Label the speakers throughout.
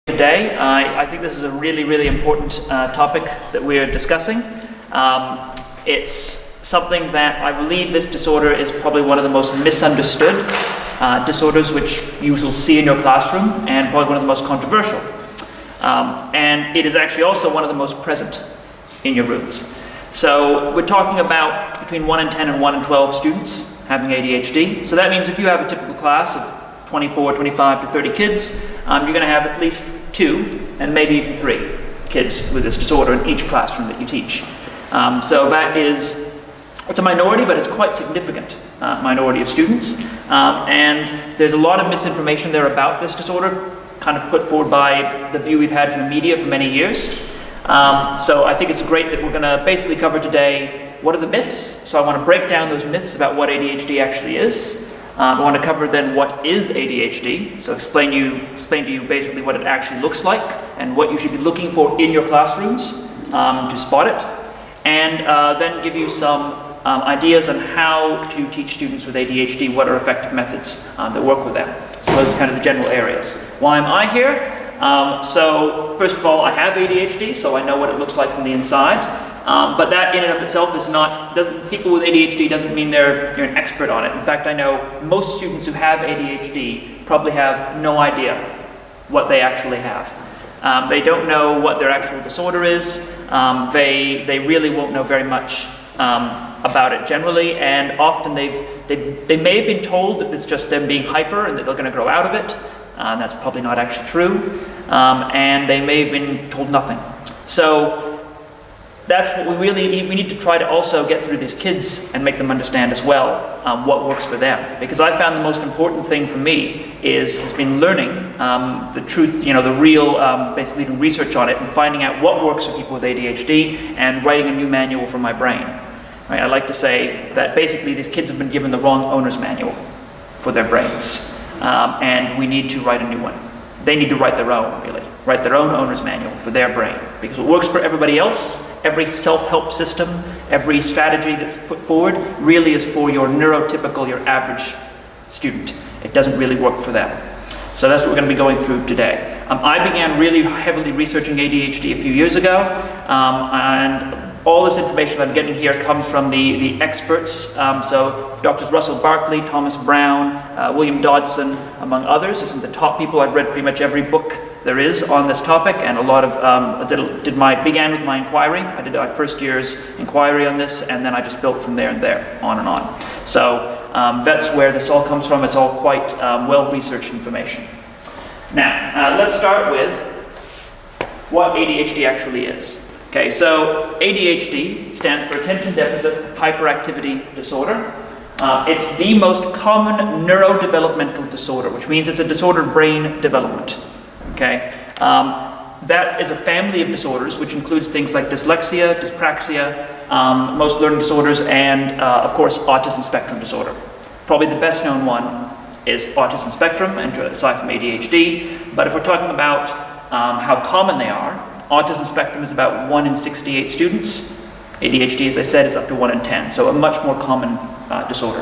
Speaker 1: Today. I think this is a really important topic that we're discussing. It's something that I believe this disorder is probably one of the most misunderstood disorders which you will see in your classroom, and probably one of the most controversial. And it is actually also one of the most present in your rooms. So we're talking about between 1 in 10 and 1 in 12 students having ADHD. So that means if you have a typical class of 24, 25 to 30 kids, you're going to have at least 2 and maybe even 3 kids with this disorder in each classroom that you teach. So it's a minority, but it's quite significant minority of students. And there's a lot of misinformation there about this disorder, kind of put forward by the view we've had from the media for many years. So I think it's great that we're going to basically cover today what are the myths. So I want to break down those myths about what ADHD actually is. I want to cover then what is ADHD, so explain to you basically what it actually looks like and what you should be looking for in your classrooms to spot it, and then give you some ideas on how to teach students with ADHD, what are effective methods that work with them. So those are kind of the general areas. Why am I here? So first of all, I have ADHD, so I know what it looks like from the inside. But that in and of itself is people with ADHD doesn't mean you're an expert on it. In fact, I know most students who have ADHD probably have no idea what they actually have. They don't know what their actual disorder is. They really won't know very much about it generally, and often they may have been told that it's just them being hyper and that they're going to grow out of it. That's probably not actually true. And they may have been told nothing. So that's what we need to try to also get through these kids and make them understand as well what works for them. Because I found the most important thing for me has been learning the truth, the real, basically doing research on it and finding out what works for people with ADHD and writing a new manual for my brain. Right? I like to say that basically these kids have been given the wrong owner's manual for their brains, and we need to write a new one. They need to write their own, really. Write their own owner's manual for their brain. Because what works for everybody else, every self-help system, every strategy that's put forward, really is for your neurotypical, your average student. It doesn't really work for them. So that's what we're going to be going through today. I began really heavily researching ADHD a few years ago, and all this information I'm getting here comes from the experts. So Drs. Russell Barkley, Thomas Brown, William Dodson, among others. These are some of the top people. I've read pretty much every book there is on this topic, and a lot of began with my inquiry. I did my first year's inquiry on this, and then I just built from there and there, on and on. So that's where this all comes from. It's all quite well-researched information. Now, let's start with what ADHD actually is. Okay, so ADHD stands for Attention Deficit Hyperactivity Disorder. It's the most common neurodevelopmental disorder, which means it's a disorder of brain development. Okay, that is a family of disorders which includes things like dyslexia, dyspraxia, most learning disorders, and of course autism spectrum disorder. Probably the best known one is autism spectrum, and aside from ADHD. But if we're talking about how common they are, autism spectrum is about 1 in 68 students. ADHD, as I said, is up to 1 in 10, so a much more common disorder.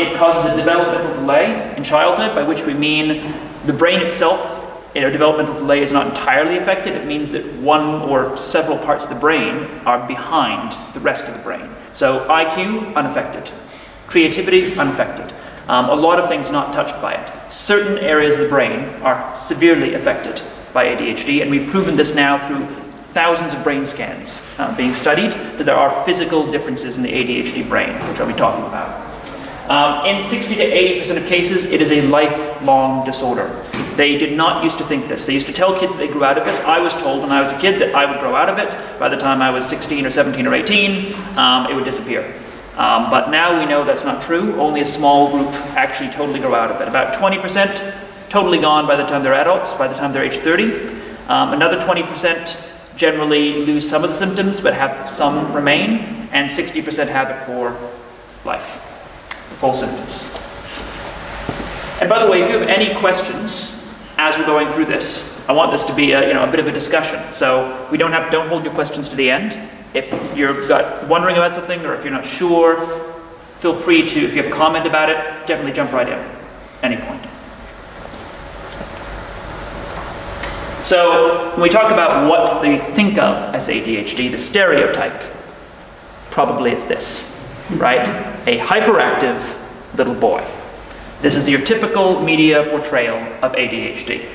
Speaker 1: It causes a developmental delay in childhood, by which we mean the brain itself, developmental delay is not entirely affected. It means that one or several parts of the brain are behind the rest of the brain. So IQ, unaffected. Creativity, unaffected. A lot of things not touched by it. Certain areas of the brain are severely affected by ADHD, and we've proven this now through thousands of brain scans being studied, that there are physical differences in the ADHD brain, which I'll be talking about. In 60 to 80% of cases, it is a lifelong disorder. They did not used to think this. They used to tell kids they grew out of this. I was told when I was a kid that I would grow out of it. By the time I was 16 or 17 or 18, it would disappear. But now we know that's not true. Only a small group actually totally grow out of it. About 20% totally gone by the time they're adults, by the time they're age 30. Another 20% generally lose some of the symptoms, but have some remain, and 60% have it for life, full symptoms. And by the way, if you have any questions as we're going through this, I want this to be a bit of a discussion. So we don't hold your questions to the end. If you're wondering about something, or if you're not sure, feel free to, if you have a comment about it, definitely jump right in, any point. So when we talk about what we think of as ADHD, the stereotype, probably it's this, right? A hyperactive little boy. This is your typical media portrayal of ADHD,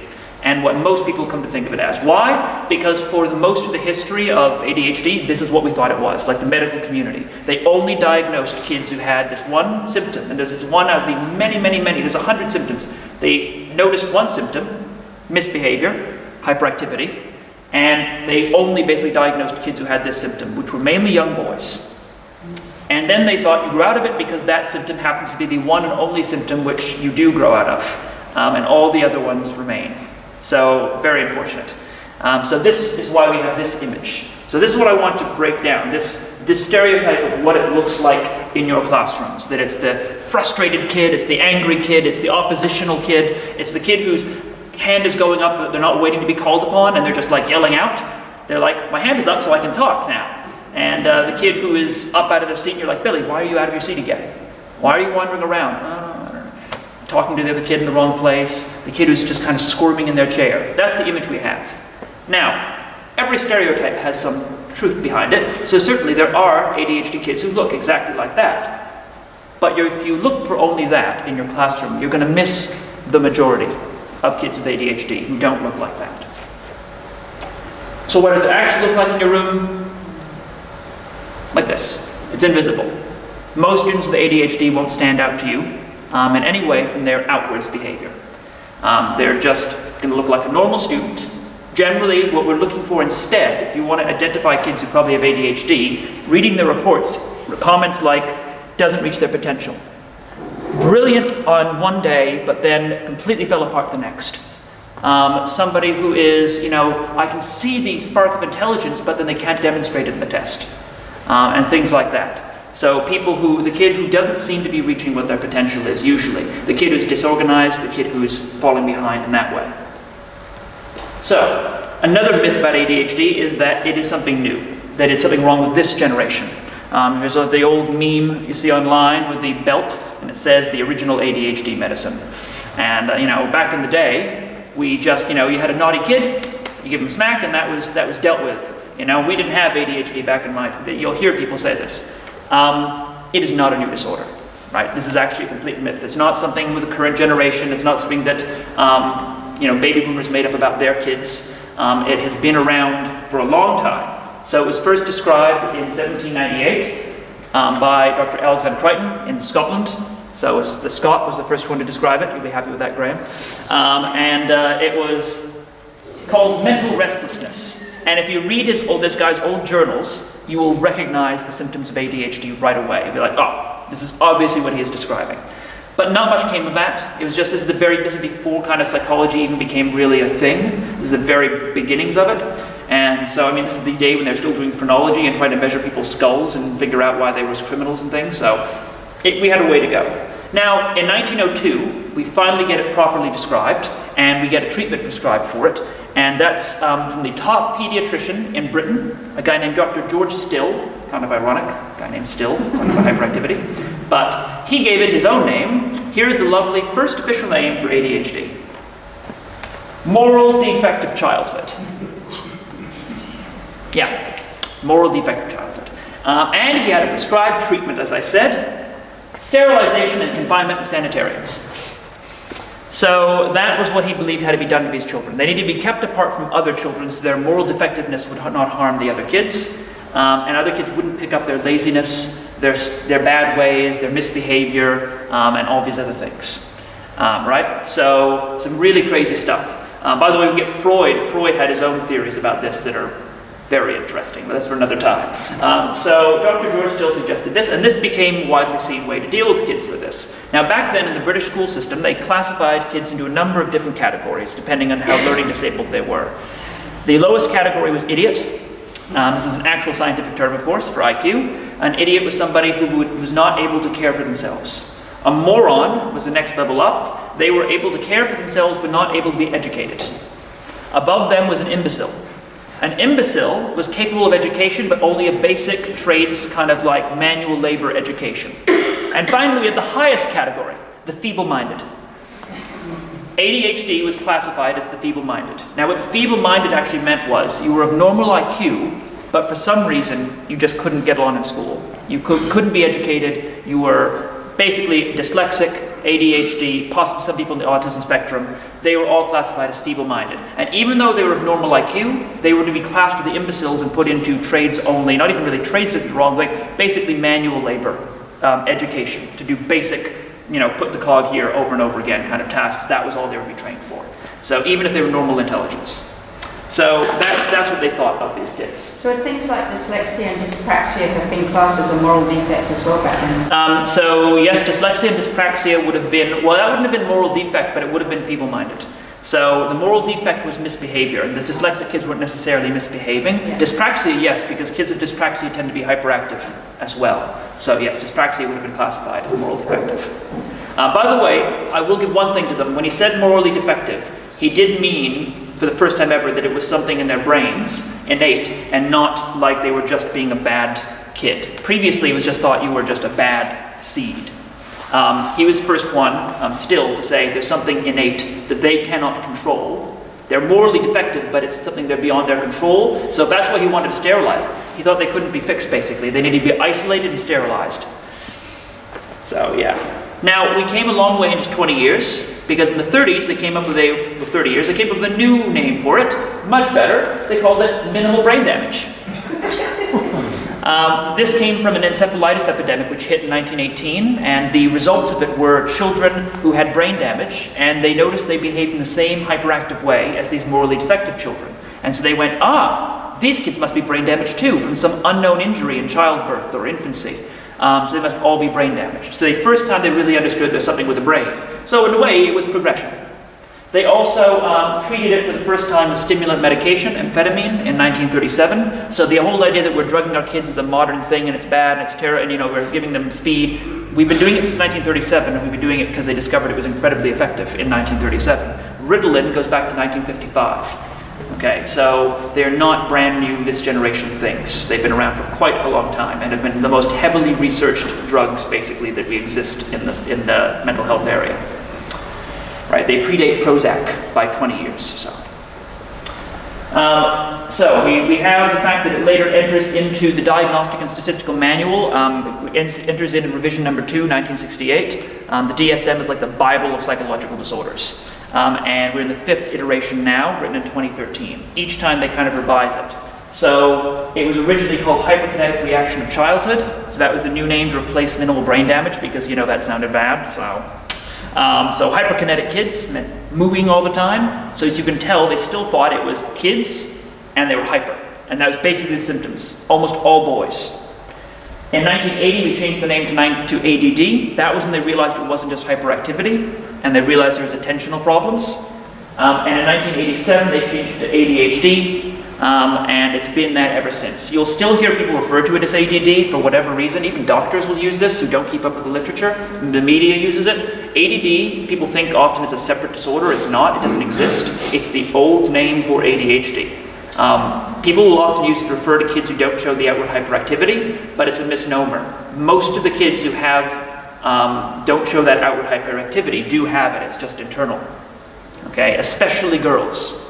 Speaker 1: and what most people come to think of it as. Why? Because for most of the history of ADHD, this is what we thought it was, like the medical community. They only diagnosed kids who had this one symptom, and there's this one out of the many, there's 100 symptoms. They noticed one symptom, misbehavior, hyperactivity, and they only basically diagnosed kids who had this symptom, which were mainly young boys. And then they thought you grew out of it because that symptom happens to be the one and only symptom which you do grow out of, and all the other ones remain. So, very unfortunate. So this is why we have this image. So this is what I want to break down, this stereotype of what it looks like in your classrooms. That it's the frustrated kid, it's the angry kid, it's the oppositional kid, it's the kid whose hand is going up, but they're not waiting to be called upon, and they're just like yelling out. They're like, my hand is up so I can talk now. And the kid who is up out of their seat, and you're like, Billy, why are you out of your seat again? Why are you wandering around? I don't know. Talking to the other kid in the wrong place. The kid who's just kind of squirming in their chair. That's the image we have. Now, every stereotype has some truth behind it. So certainly there are ADHD kids who look exactly like that. But if you look for only that in your classroom, you're going to miss the majority of kids with ADHD who don't look like that. So what does it actually look like in your room? Like this. It's invisible. Most students with ADHD won't stand out to you in any way from their outwards behavior. They're just going to look like a normal student. Generally, what we're looking for instead, if you want to identify kids who probably have ADHD, reading their reports, comments like, doesn't reach their potential. Brilliant on one day, but then completely fell apart the next. Somebody who is, I can see the spark of intelligence, but then they can't demonstrate it in the test. And things like that. So the kid who doesn't seem to be reaching what their potential is, usually. The kid who's disorganized, the kid who's falling behind in that way. So, another myth about ADHD is that it is something new, that it's something wrong with this generation. There's the old meme you see online with the belt, and it says the original ADHD medicine. And, back in the day, we just, you had a naughty kid, you give him a smack, and that was dealt with. We didn't have ADHD back in my... You'll hear people say this. It is not a new disorder, right? This is actually a complete myth. It's not something with the current generation. It's not something that, baby boomers made up about their kids. It has been around for a long time. So it was first described in 1798 by Dr. Alexander Crichton in Scotland. So the Scot was the first one to describe it. You'll be happy with that, Graham. It was called mental restlessness. And if you read this guy's old journals, you will recognize the symptoms of ADHD right away. You'll be like, oh, this is obviously what he is describing. But not much came of that. It was just, this is before kind of psychology even became really a thing. This is the very beginnings of it. And so, this is the day when they're still doing phrenology and trying to measure people's skulls and figure out why they were criminals and things. So we had a way to go. Now, in 1902, we finally get it properly described, and we get a treatment prescribed for it. And that's from the top pediatrician in Britain, a guy named Dr. George Still, kind of ironic, a guy named Still, talking about hyperactivity. But he gave it his own name. Here's the lovely first official name for ADHD. Moral defect of childhood. Yeah, moral defect of childhood. And he had a prescribed treatment, as I said, sterilization and confinement in sanitariums. So that was what he believed had to be done to these children. They needed to be kept apart from other children so their moral defectiveness would not harm the other kids. And other kids wouldn't pick up their laziness, their bad ways, their misbehavior, and all these other things. Right? So some really crazy stuff. By the way, we get Freud. Freud had his own theories about this that are very interesting, but that's for another time. So Dr. George Still suggested this, and this became a widely seen way to deal with kids like this. Now back then in the British school system, they classified kids into a number of different categories, depending on how learning disabled they were. The lowest category was idiot. This is an actual scientific term, of course, for IQ. An idiot was somebody who was not able to care for themselves. A moron was the next level up. They were able to care for themselves, but not able to be educated. Above them was an imbecile. An imbecile was capable of education, but only a basic trades, kind of like manual labor education. And finally, we had the highest category, the feeble-minded. ADHD was classified as the feeble-minded. Now what the feeble-minded actually meant was you were of normal IQ, but for some reason you just couldn't get on in school. You couldn't be educated, you were basically dyslexic, ADHD, possibly some people in the autism spectrum. They were all classified as feeble-minded. And even though they were of normal IQ, they were to be classed with the imbeciles and put into trades only, not even really trades, that's the wrong way, basically manual labor education, to do basic, put the cog here over and over again kind of tasks. That was all they would be trained for. So even if they were normal intelligence. So that's what they thought of these kids.
Speaker 2: So things like dyslexia and dyspraxia have been classed as a moral defect as well back then?
Speaker 1: So yes, dyslexia and dyspraxia would have been, well, that wouldn't have been moral defect, but it would have been feeble-minded. So the moral defect was misbehavior, and the dyslexic kids weren't necessarily misbehaving. Yeah. Dyspraxia, yes, because kids with dyspraxia tend to be hyperactive as well. So yes, dyspraxia would have been classified as moral defective. By the way, I will give one thing to them. When he said morally defective, he did mean, for the first time ever, that it was something in their brains, innate, and not like they were just being a bad kid. Previously, it was just thought you were just a bad seed. He was the first one, still, to say there's something innate that they cannot control. They're morally defective, but it's something they're beyond their control. So that's why he wanted to sterilize them. He thought they couldn't be fixed, basically. They needed to be isolated and sterilized. So, yeah. Now, we came a long way into 20 years, because in the 30s, they came up with they came up with a new name for it, much better. They called it minimal brain damage. This came from an encephalitis epidemic which hit in 1918, and the results of it were children who had brain damage, and they noticed they behaved in the same hyperactive way as these morally defective children. And so they went, these kids must be brain damaged too, from some unknown injury in childbirth or infancy. So they must all be brain damaged. So the first time they really understood there's something with the brain. So in a way, it was progression. They also treated it for the first time with stimulant medication, amphetamine, in 1937. So the whole idea that we're drugging our kids is a modern thing and it's bad and it's terrible, and we're giving them speed. We've been doing it since 1937, and we've been doing it because they discovered it was incredibly effective in 1937. Ritalin goes back to 1955. Okay, so they're not brand new, this generation things. They've been around for quite a long time and have been the most heavily researched drugs, basically, that we exist in the mental health area. Right, they predate Prozac by 20 years. So we have the fact that it later enters into the Diagnostic and Statistical Manual. It enters in revision number 2, 1968. The DSM is like the Bible of psychological disorders. And we're in the 5th iteration now, written in 2013. Each time they kind of revise it. So it was originally called hyperkinetic reaction of childhood. So that was the new name to replace minimal brain damage, because that sounded bad. So hyperkinetic kids meant moving all the time. So as you can tell, they still thought it was kids and they were hyper. And that was basically the symptoms, almost all boys. In 1980, we changed the name to ADD. That was when they realized it wasn't just hyperactivity, and they realized there was attentional problems. And in 1987, they changed it to ADHD, and it's been that ever since. You'll still hear people refer to it as ADD for whatever reason. Even doctors will use this who don't keep up with the literature. The media uses it. ADD, people think often it's a separate disorder. It's not. It doesn't exist. It's the old name for ADHD. People will often use it to refer to kids who don't show the outward hyperactivity, but it's a misnomer. Most of the kids who don't show that outward hyperactivity do have it. It's just internal. Okay, especially girls.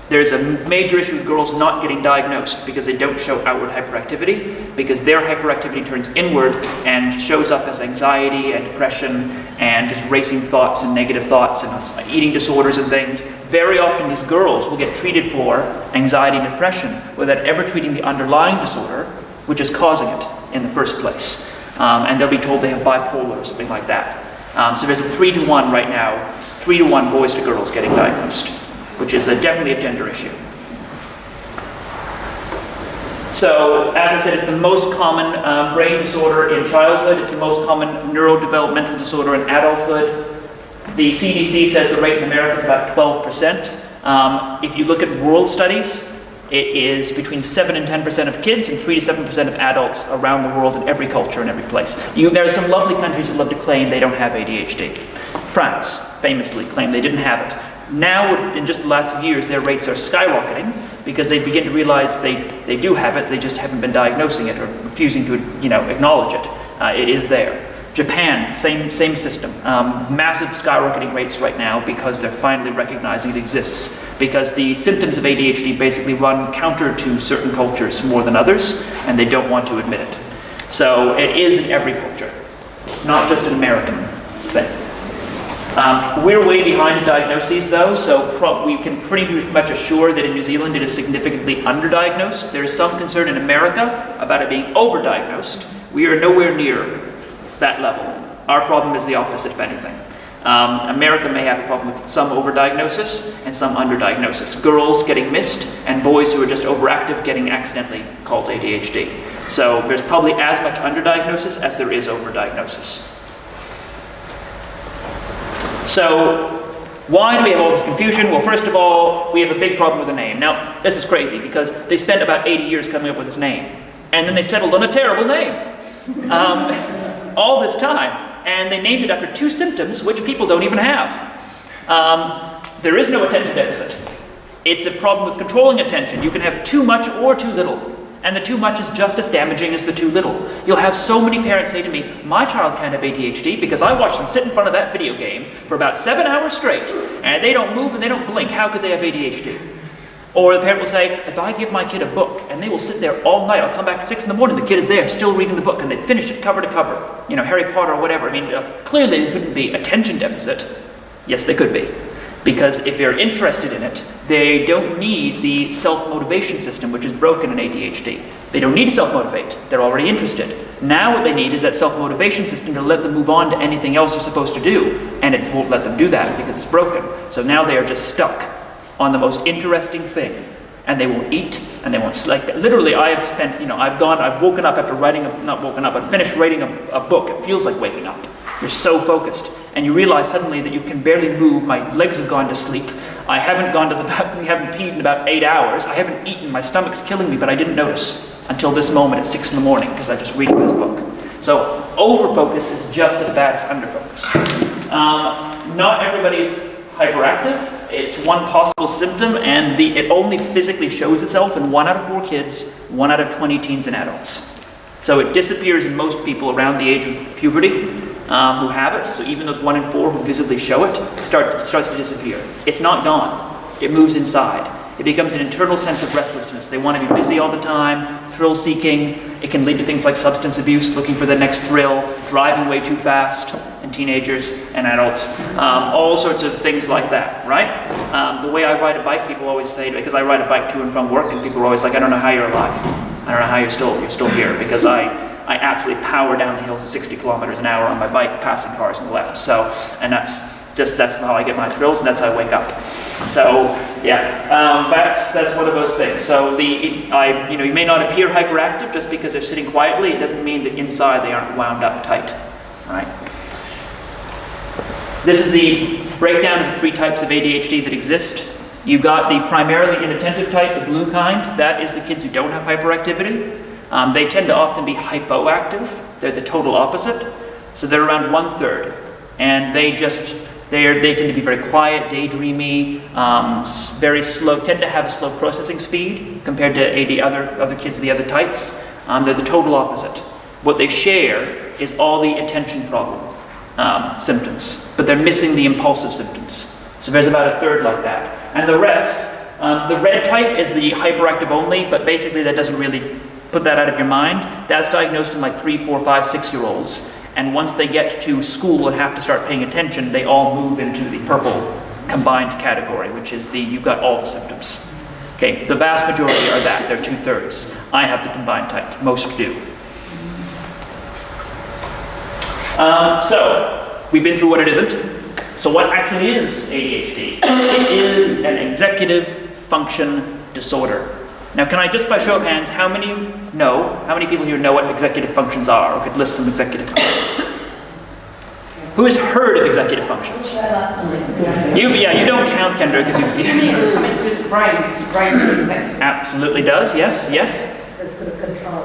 Speaker 1: There's a major issue with girls not getting diagnosed because they don't show outward hyperactivity, because their hyperactivity turns inward and shows up as anxiety and depression and just racing thoughts and negative thoughts and eating disorders and things. Very often these girls will get treated for anxiety and depression without ever treating the underlying disorder, which is causing it in the first place. And they'll be told they have bipolar or something like that. So there's a 3-to-1 right now, 3-to-1 boys to girls getting diagnosed, which is definitely a gender issue. So, as I said, it's the most common brain disorder in childhood. It's the most common neurodevelopmental disorder in adulthood. The CDC says the rate in America is about 12%. If you look at world studies, it is between 7 and 10% of kids and 3 to 7% of adults around the world in every culture and every place. There are some lovely countries that love to claim they don't have ADHD. France famously claimed they didn't have it. Now, in just the last few years, their rates are skyrocketing because they begin to realize they do have it, they just haven't been diagnosing it or refusing to acknowledge it. It is there. Japan, same system. Massive skyrocketing rates right now because they're finally recognizing it exists. Because the symptoms of ADHD basically run counter to certain cultures more than others, and they don't want to admit it. So it is in every culture, not just an American thing. We're way behind in diagnoses though, so we can pretty much assure that in New Zealand it is significantly underdiagnosed. There is some concern in America about it being overdiagnosed. We are nowhere near that level. Our problem is the opposite, if anything. America may have a problem with some overdiagnosis and some underdiagnosis. Girls getting missed and boys who are just overactive getting accidentally called ADHD. So there's probably as much underdiagnosis as there is overdiagnosis. So why do we have all this confusion? Well, first of all, we have a big problem with the name. Now, this is crazy because they spent about 80 years coming up with this name. And then they settled on a terrible name. All this time. And they named it after 2 symptoms, which people don't even have. There is no attention deficit. It's a problem with controlling attention. You can have too much or too little. And the too much is just as damaging as the too little. You'll have so many parents say to me, my child can't have ADHD because I watched them sit in front of that video game for about 7 hours straight, and they don't move and they don't blink. How could they have ADHD? Or the parent will say, if I give my kid a book and they will sit there all night, I'll come back at 6 in the morning, the kid is there still reading the book and they finish it cover to cover. You know, Harry Potter or whatever. I mean, clearly there couldn't be attention deficit. Yes, they could be. Because if they're interested in it, they don't need the self-motivation system, which is broken in ADHD. They don't need to self-motivate. They're already interested. Now what they need is that self-motivation system to let them move on to anything else they're supposed to do. And it won't let them do that because it's broken. So now they are just stuck on the most interesting thing. And they won't eat, and they won't sleep. Like, literally, I have spent, I've woken up after finished writing a book. It feels like waking up. You're so focused. And you realize suddenly that you can barely move. My legs have gone to sleep. I haven't gone to the bathroom, haven't peed in about 8 hours. I haven't eaten. My stomach's killing me, but I didn't notice until this moment at 6 in the morning because I'm just reading this book. So overfocus is just as bad as underfocus. Not everybody is hyperactive. It's one possible symptom, and it only physically shows itself in 1 out of 4 kids, 1 out of 20 teens and adults. So it disappears in most people around the age of puberty. Who have it, so even those 1 in 4 who visibly show it, starts to disappear. It's not gone. It moves inside. It becomes an internal sense of restlessness. They want to be busy all the time, thrill-seeking. It can lead to things like substance abuse, looking for the next thrill, driving way too fast in teenagers and adults, all sorts of things like that, right? The way I ride a bike, people always say, because I ride a bike to and from work, and people are always like, I don't know how you're alive. I don't know how you're still here, because I absolutely power down the hills at 60 kilometers an hour on my bike, passing cars on the left. So, and that's how I get my thrills, and that's how I wake up. So, yeah, that's one of those things. So, you may not appear hyperactive just because they're sitting quietly. It doesn't mean that inside they aren't wound up tight. All right. This is the breakdown of the 3 types of ADHD that exist. You've got the primarily inattentive type, the blue kind. That is the kids who don't have hyperactivity. They tend to often be hypoactive. They're the total opposite. So they're around 1/3. And they tend to be very quiet, daydreamy, very slow, tend to have a slow processing speed compared to other kids of the other types. They're the total opposite. What they share is all the attention problem symptoms, but they're missing the impulsive symptoms. So there's about 1/3 like that. And the rest, the red type is the hyperactive only, but basically that doesn't really put that out of your mind. That's diagnosed in like 3, 4, 5, 6-year-olds. And once they get to school and have to start paying attention, they all move into the purple combined category, which is you've got all the symptoms. Okay, the vast majority are that. They're 2/3. I have the combined type. Most do. So, we've been through what it isn't. So what actually is ADHD? It is an executive function disorder. Now, can I just by show of hands, how many people here know what executive functions are, or could list some executive functions? Who has heard of executive functions? You don't count, Kendra, because
Speaker 2: assuming it was something to do with the brain, because the brain's an executive.
Speaker 1: Absolutely does, yes.
Speaker 3: It's sort of control.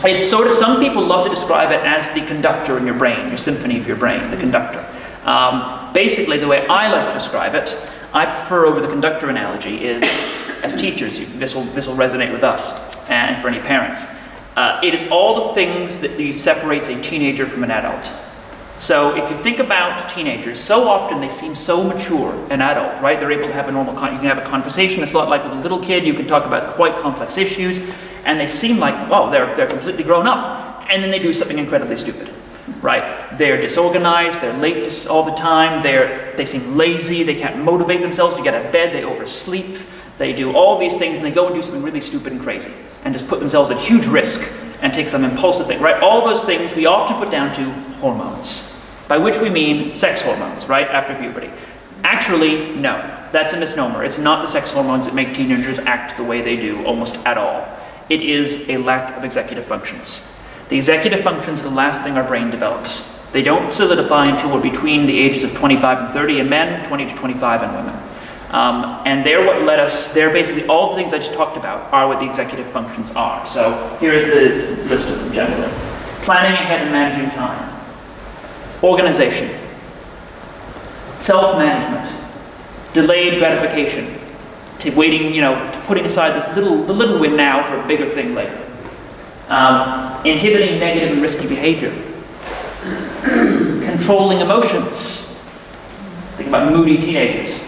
Speaker 1: It's sort of, some people love to describe it as the conductor in your brain, your symphony of your brain, the conductor. Basically, the way I like to describe it, I prefer over the conductor analogy, is as teachers, this will resonate with us and for any parents. It is all the things that separates a teenager from an adult. So if you think about teenagers, so often they seem so mature and adult, right? They're able to have a normal, you can have a conversation. It's a lot like with a little kid. You can talk about quite complex issues, and they seem like, wow, they're completely grown up. And then they do something incredibly stupid, right? They're disorganized, they're late all the time, they seem lazy, they can't motivate themselves to get out of bed, they oversleep, they do all these things, and they go and do something really stupid and crazy, and just put themselves at huge risk and take some impulsive thing, right? All those things we often put down to hormones, by which we mean sex hormones, right, after puberty. Actually, no, that's a misnomer. It's not the sex hormones that make teenagers act the way they do almost at all. It is a lack of executive functions. The executive functions are the last thing our brain develops. They don't solidify until we're between the ages of 25 and 30 in men, 20 to 25 in women. And they're what let us, they're basically all the things I just talked about are what the executive functions are. So here's the list of them generally. Planning ahead and managing time. Organization. Self-management. Delayed gratification. Waiting, putting aside the little win now for a bigger thing later. Inhibiting negative and risky behavior. Controlling emotions. Think about moody teenagers,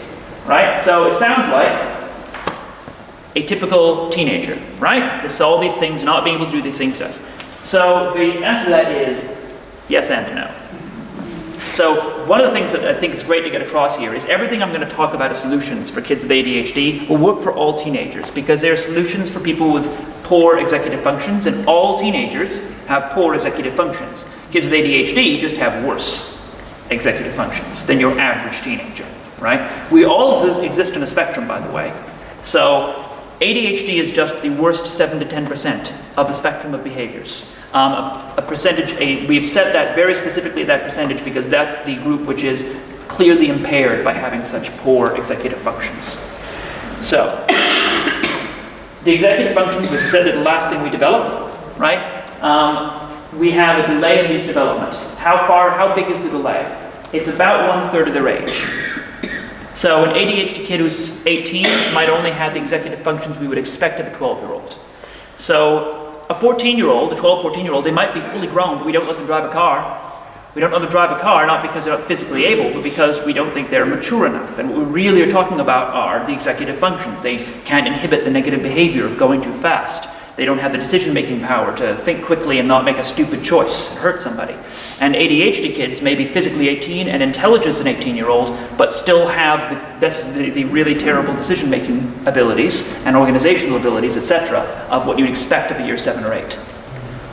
Speaker 1: right? So it sounds like a typical teenager, right? This all these things, not being able to do these things to us. So the answer to that is yes and no. So one of the things that I think is great to get across here is everything I'm going to talk about as solutions for kids with ADHD will work for all teenagers, because there are solutions for people with poor executive functions, and all teenagers have poor executive functions. Kids with ADHD just have worse executive functions than your average teenager, right? We all exist in a spectrum, by the way. So ADHD is just the worst 7 to 10% of the spectrum of behaviors. A percentage, we've set that very specifically, that percentage, because that's the group which is clearly impaired by having such poor executive functions. So, the executive functions, as I said, are the last thing we develop, right? We have a delay in these development. How big is the delay? It's about 1/3 of their age. So an ADHD kid who's 18 might only have the executive functions we would expect of a 12-year-old. So a 14-year-old, a 12, 14-year-old, they might be fully grown, but we don't let them drive a car. We don't let them drive a car, not because they're not physically able, but because we don't think they're mature enough. And what we really are talking about are the executive functions. They can't inhibit the negative behavior of going too fast. They don't have the decision-making power to think quickly and not make a stupid choice and hurt somebody. And ADHD kids may be physically 18 and intelligent as an 18-year-old, but still have the really terrible decision-making abilities and organizational abilities, etc., of what you'd expect of a year 7 or 8.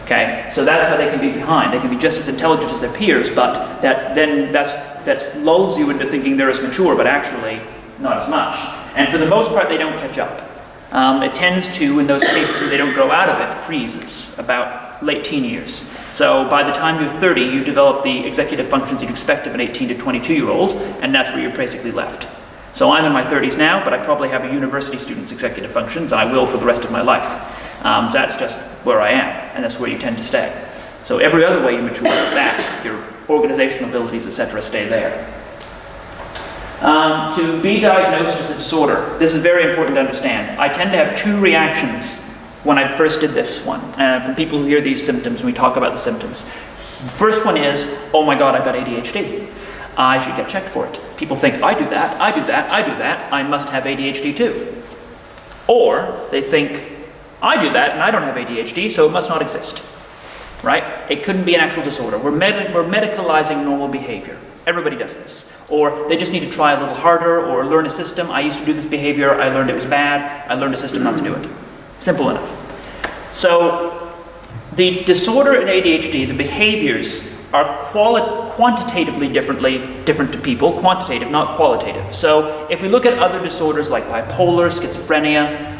Speaker 1: Okay, so that's how they can be behind. They can be just as intelligent as their peers, but that lulls you into thinking they're as mature, but actually not as much. And for the most part, they don't catch up. It tends to, in those cases where they don't grow out of it, freezes about late teen years. So by the time you're 30, you develop the executive functions you'd expect of an 18 to 22-year-old, and that's where you're basically left. So I'm in my 30s now, but I probably have a university student's executive functions, and I will for the rest of my life. That's just where I am, and that's where you tend to stay. So every other way you mature is that. Your organizational abilities, etc., stay there. To be diagnosed as a disorder, this is very important to understand. I tend to have 2 reactions when I first did this one, from people who hear these symptoms when we talk about the symptoms. The first one is, oh my God, I've got ADHD. I should get checked for it. People think, I do that, I do that, I do that, I must have ADHD too. Or they think, I do that and I don't have ADHD, so it must not exist. Right? It couldn't be an actual disorder. We're medicalizing normal behavior. Everybody does this. Or they just need to try a little harder or learn a system. I used to do this behavior, I learned it was bad, I learned a system not to do it. Simple enough. So the disorder in ADHD, the behaviors are quantitatively different to people, quantitative, not qualitative. So if we look at other disorders like bipolar, schizophrenia,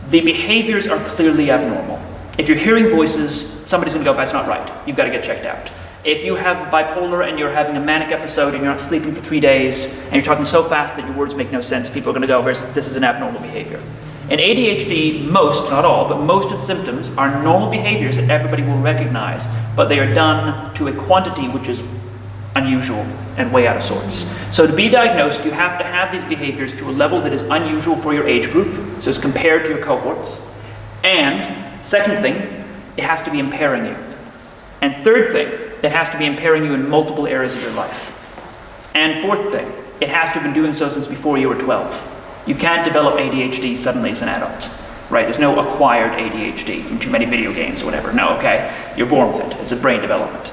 Speaker 1: the behaviors are clearly abnormal. If you're hearing voices, somebody's going to go, that's not right. You've got to get checked out. If you have bipolar and you're having a manic episode and you're not sleeping for 3 days and you're talking so fast that your words make no sense, people are going to go, this is an abnormal behavior. In ADHD, most, not all, but most of the symptoms are normal behaviors that everybody will recognize, but they are done to a quantity which is unusual and way out of sorts. So to be diagnosed, you have to have these behaviors to a level that is unusual for your age group, so it's compared to your cohorts. And second thing, it has to be impairing you. And third thing, it that has to be impairing you in multiple areas of your life. And fourth thing, it has to have been doing so since before you were 12. You can't develop ADHD suddenly as an adult, right? There's no acquired ADHD from too many video games or whatever. No, okay? You're born with it. It's a brain development.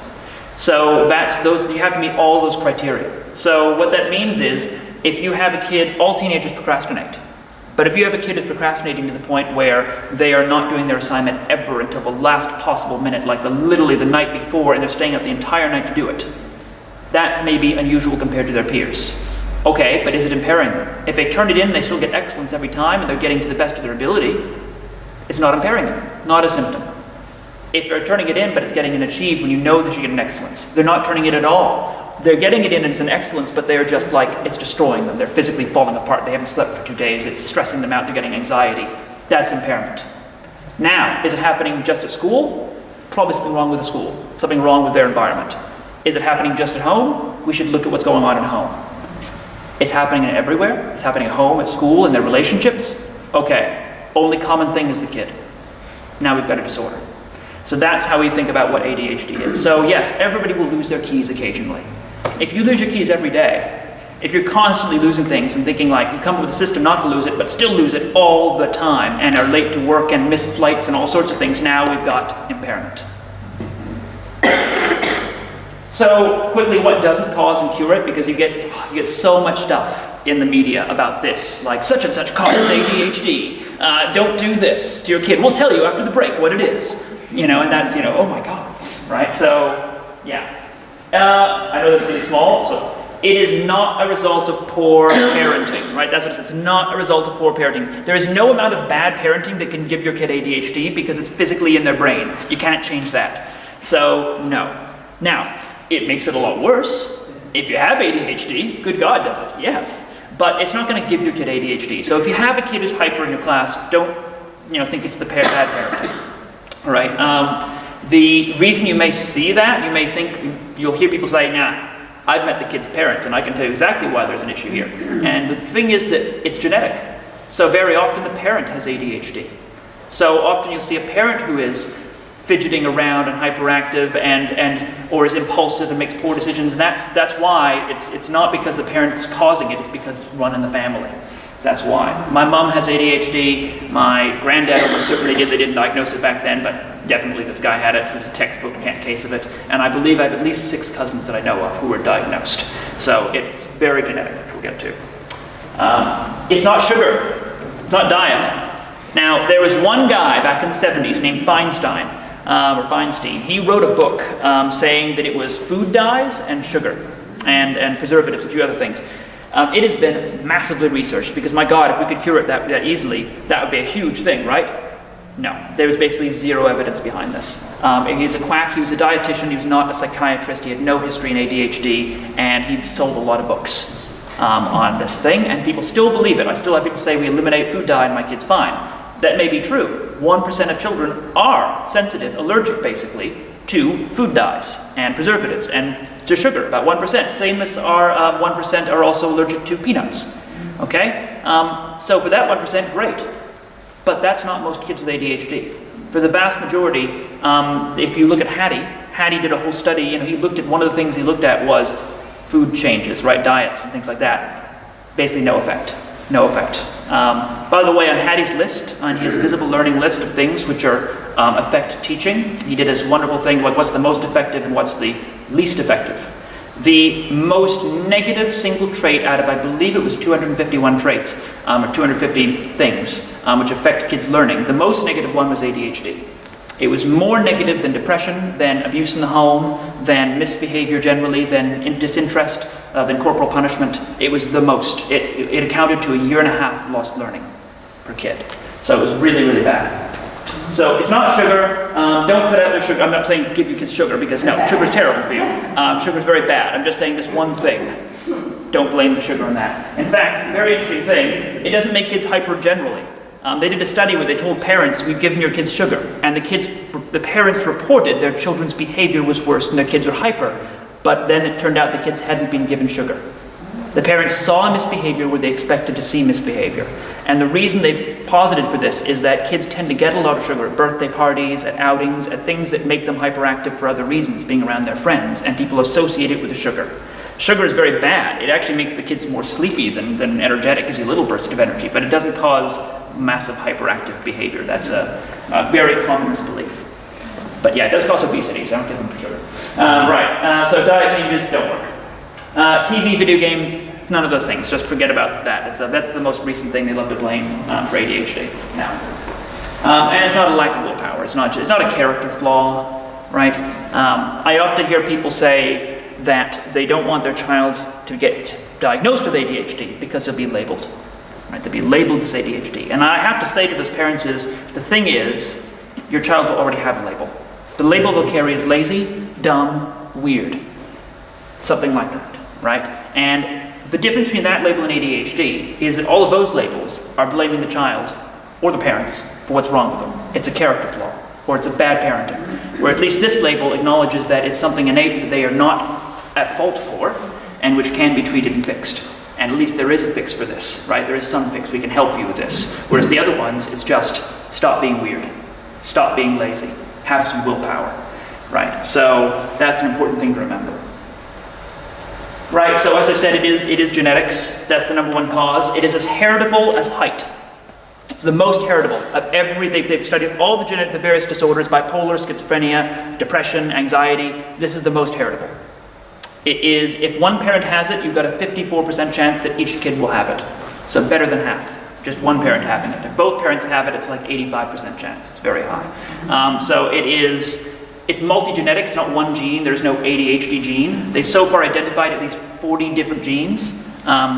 Speaker 1: So you have to meet all those criteria. So what that means is, if you have a kid, all teenagers procrastinate. But if you have a kid who's procrastinating to the point where they are not doing their assignment ever until the last possible minute, like literally the night before, and they're staying up the entire night to do it, that may be unusual compared to their peers. Okay, but is it impairing them? If they turn it in, they still get excellence every time, and they're getting to the best of their ability, it's not impairing them, not a symptom. If they're turning it in, but it's getting an achieved when you know that you get an excellence, they're not turning it at all. They're getting it in as an excellence, but they're just like, it's destroying them. They're physically falling apart. They haven't slept for 2 days. It's stressing them out. They're getting anxiety. That's impairment. Now, is it happening just at school? Probably something wrong with the school. Something wrong with their environment. Is it happening just at home? We should look at what's going on at home. It's happening everywhere. It's happening at home, at school, in their relationships. Okay, only common thing is the kid. Now we've got a disorder. So that's how we think about what ADHD is. So yes, everybody will lose their keys occasionally. If you lose your keys every day, if you're constantly losing things and thinking like you come up with a system not to lose it, but still lose it all the time and are late to work and miss flights and all sorts of things, now we've got impairment. So quickly, what doesn't cause and cure it? Because you get so much stuff in the media about this, like such and such causes ADHD. Don't do this to your kid. We'll tell you after the break what it is. And that's, oh my God, right? So, yeah. I know that's really small, so it is not a result of poor parenting, right? That's what it says. It's not a result of poor parenting. There is no amount of bad parenting that can give your kid ADHD because it's physically in their brain. You can't change that. So, no. Now, it makes it a lot worse. If you have ADHD, good God does it, yes. But it's not going to give your kid ADHD. So if you have a kid who's hyper in your class, don't think it's the bad parenting. All right. The reason you may see that, you may think, you'll hear people say, nah, I've met the kid's parents and I can tell you exactly why there's an issue here. And the thing is that it's genetic. So very often the parent has ADHD. So often you'll see a parent who is fidgeting around and hyperactive or is impulsive and makes poor decisions. And that's why it's not because the parent's causing it, it's because it's run in the family. That's why. My mom has ADHD. My granddad almost certainly did. They didn't diagnose it back then, but definitely this guy had it. It was a textbook case of it. And I believe I have at least 6 cousins that I know of who were diagnosed. So it's very genetic, which we'll get to. It's not sugar. It's not diet. Now, there was one guy back in the 70s named Feinstein. He wrote a book saying that it was food dyes and sugar and preservatives, a few other things. It has been massively researched because, my God, if we could cure it that easily, that would be a huge thing, right? No, there was basically zero evidence behind this. He's a quack, he was a dietitian, he was not a psychiatrist, he had no history in ADHD, and he sold a lot of books on this thing, and people still believe it. I still have people say, we eliminate food dye and my kid's fine. That may be true. 1% of children are sensitive, allergic basically, to food dyes and preservatives and to sugar, about 1%. Same as our 1% are also allergic to peanuts. Okay? So for that 1%, great. But that's not most kids with ADHD. For the vast majority, if you look at Hattie did a whole study, he looked at, one of the things he looked at was food changes, right? Diets and things like that. Basically no effect. No effect. By the way, on Hattie's list, on his visible learning list of things which are affect teaching, he did this wonderful thing, like what's the most effective and what's the least effective. The most negative single trait out of, I believe it was 251 traits, or 250 things, which affect kids' learning, the most negative one was ADHD. It was more negative than depression, than abuse in the home, than misbehavior generally, than disinterest, than corporal punishment. It was the most. It accounted to 1.5 years of lost learning per kid. So it was really, really bad. So it's not sugar. Don't cut out their sugar. I'm not saying give your kids sugar, because no, sugar's terrible for you. Sugar's very bad. I'm just saying this one thing. Don't blame the sugar on that. In fact, very interesting thing, it doesn't make kids hyper generally. They did a study where they told parents, we've given your kids sugar, and the parents reported their children's behavior was worse and their kids were hyper, but then it turned out the kids hadn't been given sugar. The parents saw misbehavior where they expected to see misbehavior. And the reason they've posited for this is that kids tend to get a lot of sugar at birthday parties, at outings, at things that make them hyperactive for other reasons, being around their friends, and people associate it with the sugar. Sugar is very bad. It actually makes the kids more sleepy than energetic, gives you a little burst of energy, but it doesn't cause massive hyperactive behavior. That's a very common misbelief. But yeah, it does cause obesity, so I don't give them for sugar. So diet changes don't work. TV, video games, it's none of those things. Just forget about that. That's the most recent thing they love to blame for ADHD now. And it's not a lack of willpower. It's not a character flaw, right? I often hear people say that they don't want their child to get diagnosed with ADHD because they'll be labeled. Right? They'll be labeled as ADHD. And I have to say to those parents is, the thing is, your child will already have a label. The label they'll carry is lazy, dumb, weird. Something like that, right? And the difference between that label and ADHD is that all of those labels are blaming the child or the parents for what's wrong with them. It's a character flaw, or it's a bad parenting. Where at least this label acknowledges that it's something innate that they are not at fault for, and which can be treated and fixed. And at least there is a fix for this, right? There is some fix, we can help you with this. Whereas the other ones, it's just stop being weird, stop being lazy, have some willpower, right? So that's an important thing to remember. Right, so as I said, it is genetics. That's the number one cause. It is as heritable as height. It's the most heritable of they've studied all the various disorders, bipolar, schizophrenia, depression, anxiety. This is the most heritable. It is, if one parent has it, you've got a 54% chance that each kid will have it. So better than half, just one parent having it. If both parents have it, it's like 85% chance. It's very high. So it's multi-genetic, it's not one gene, there's no ADHD gene. They've so far identified at least 40 different genes,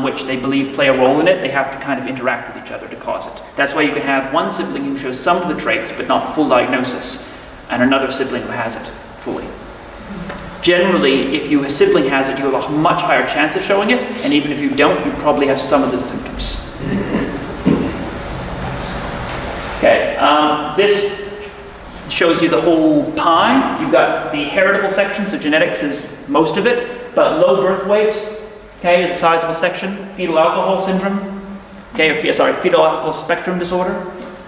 Speaker 1: which they believe play a role in it. They have to kind of interact with each other to cause it. That's why you can have one sibling who shows some of the traits, but not full diagnosis, and another sibling who has it fully. Generally, if your sibling has it, you have a much higher chance of showing it, and even if you don't, you probably have some of the symptoms. Okay, this shows you the whole pie. You've got the heritable section, so genetics is most of it, but low birth weight, okay, is a sizable section. Fetal alcohol syndrome, okay, fetal alcohol spectrum disorder,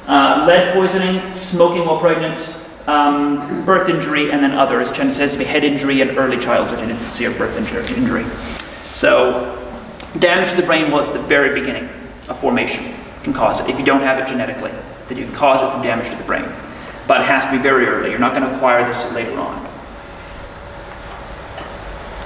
Speaker 1: lead poisoning, smoking while pregnant, birth injury, and then others. Chen says to be head injury and early childhood and infancy or birth injury. So damage to the brain, well, it's the very beginning of formation can cause it. If you don't have it genetically, then you can cause it through damage to the brain. But it has to be very early. You're not going to acquire this later on.